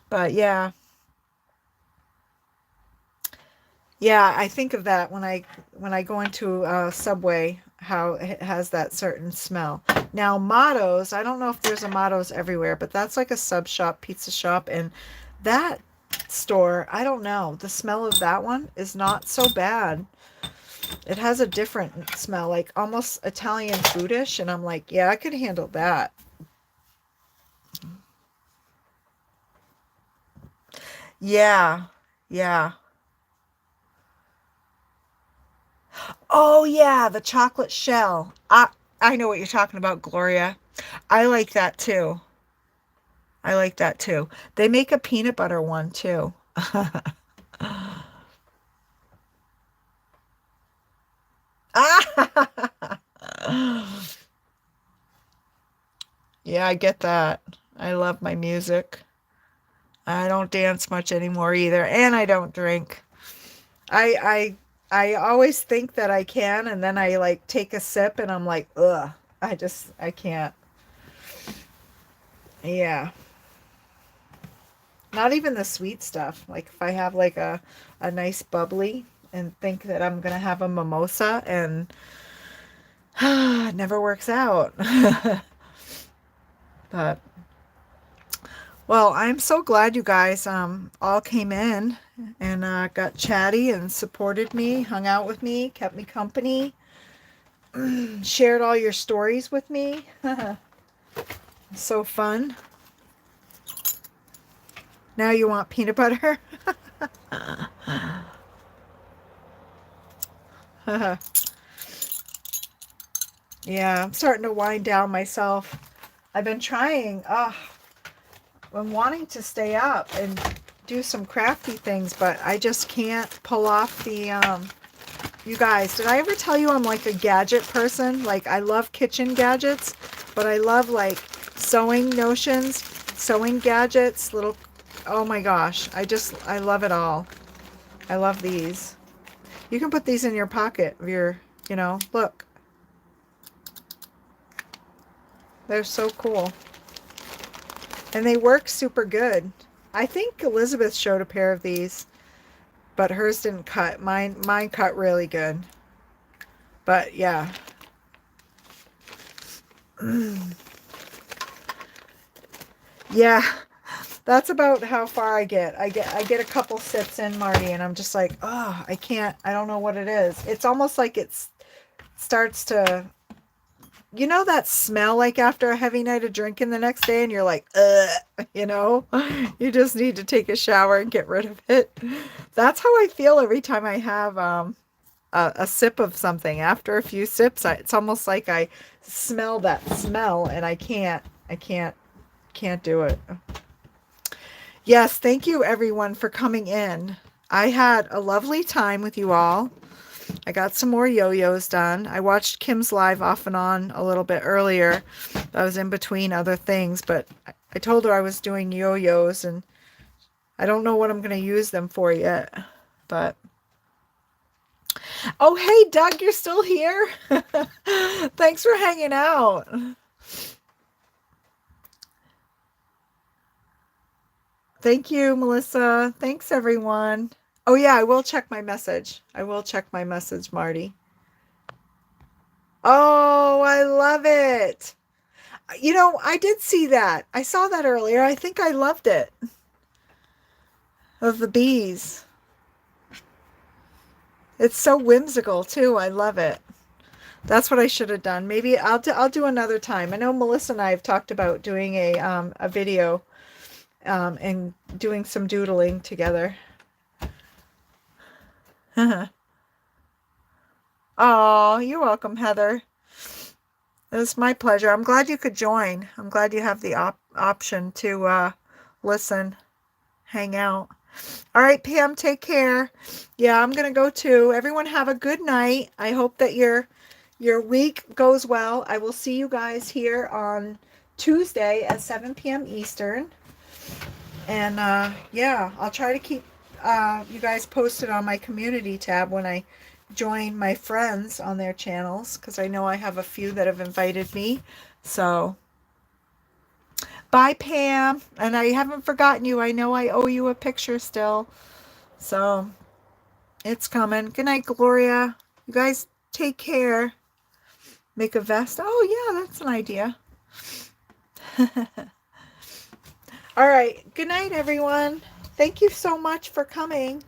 But yeah. Yeah, I think of that when I go into Subway, how it has that certain smell. Now, Motto's, I don't know if there's a Motto's everywhere, but that's like a sub shop, pizza shop, and that store, I don't know. The smell of that one is not so bad. It has a different smell, like almost Italian foodish, and I'm like, yeah, I could handle that. Yeah. Yeah. Oh yeah, the chocolate shell. I know what you're talking about, Gloria. I like that too. I like that too. They make a peanut butter one too. Yeah, I get that. I love my music. I don't dance much anymore either, and I don't drink. I always think that I can, and then I like take a sip and I'm like, ugh. I can't. Yeah. Not even the sweet stuff. Like if I have like a nice bubbly and think that I'm gonna have a mimosa, and it never works out. But well, I'm so glad you guys all came in and got chatty and supported me, hung out with me, kept me company, shared all your stories with me. So fun. Now you want peanut butter? Yeah, I'm starting to wind down myself. I've been trying. I'm wanting to stay up and do some crafty things, but I just can't pull off the you guys, did I ever tell you I'm like a gadget person? Like I love kitchen gadgets, but I love like sewing notions, sewing gadgets, little, oh my gosh, I love it all. I love these. You can put these in your pocket of your, look. They're so cool. And they work super good. I think Elizabeth showed a pair of these, but hers didn't cut. Mine cut really good. But yeah. Yeah. That's about how far I get. I get a couple sips in, Marty, and I'm just like, oh, I can't. I don't know what it is. It's almost like it starts to, you know, that smell like after a heavy night of drinking the next day, and you're like, you know, you just need to take a shower and get rid of it. That's how I feel every time I have a sip of something. After a few sips, it's almost like I smell that smell, and I can't do it. Yes, thank you everyone for coming in. I had a lovely time with you all. I got some more yo-yos done. I watched Kim's live off and on a little bit earlier. I was in between other things, but I told her I was doing yo-yos, and I don't know what I'm going to use them for yet. But oh, hey, Doug, you're still here? Thanks for hanging out. Thank you, Melissa. Thanks, everyone. Oh, yeah, I will check my message. I will check my message, Marty. Oh, I love it. You know, I did see that. I saw that earlier. I think I loved it. Of the bees. It's so whimsical, too. I love it. That's what I should have done. Maybe I'll do another time. I know Melissa and I have talked about doing a video and doing some doodling together. Oh, you're welcome, Heather. It was my pleasure. I'm glad you could join. I'm glad you have the option to listen, hang out. All right, Pam, take care. Yeah, I'm going to go too. Everyone have a good night. I hope that your week goes well. I will see you guys here on Tuesday at 7 p.m. Eastern. And yeah, I'll try to keep you guys posted on my community tab when I join my friends on their channels, because I know I have a few that have invited me. So bye, Pam. And I haven't forgotten you. I know I owe you a picture still. So it's coming. Good night, Gloria. You guys take care. Make a vest. Oh, yeah, that's an idea. All right. Good night, everyone. Thank you so much for coming.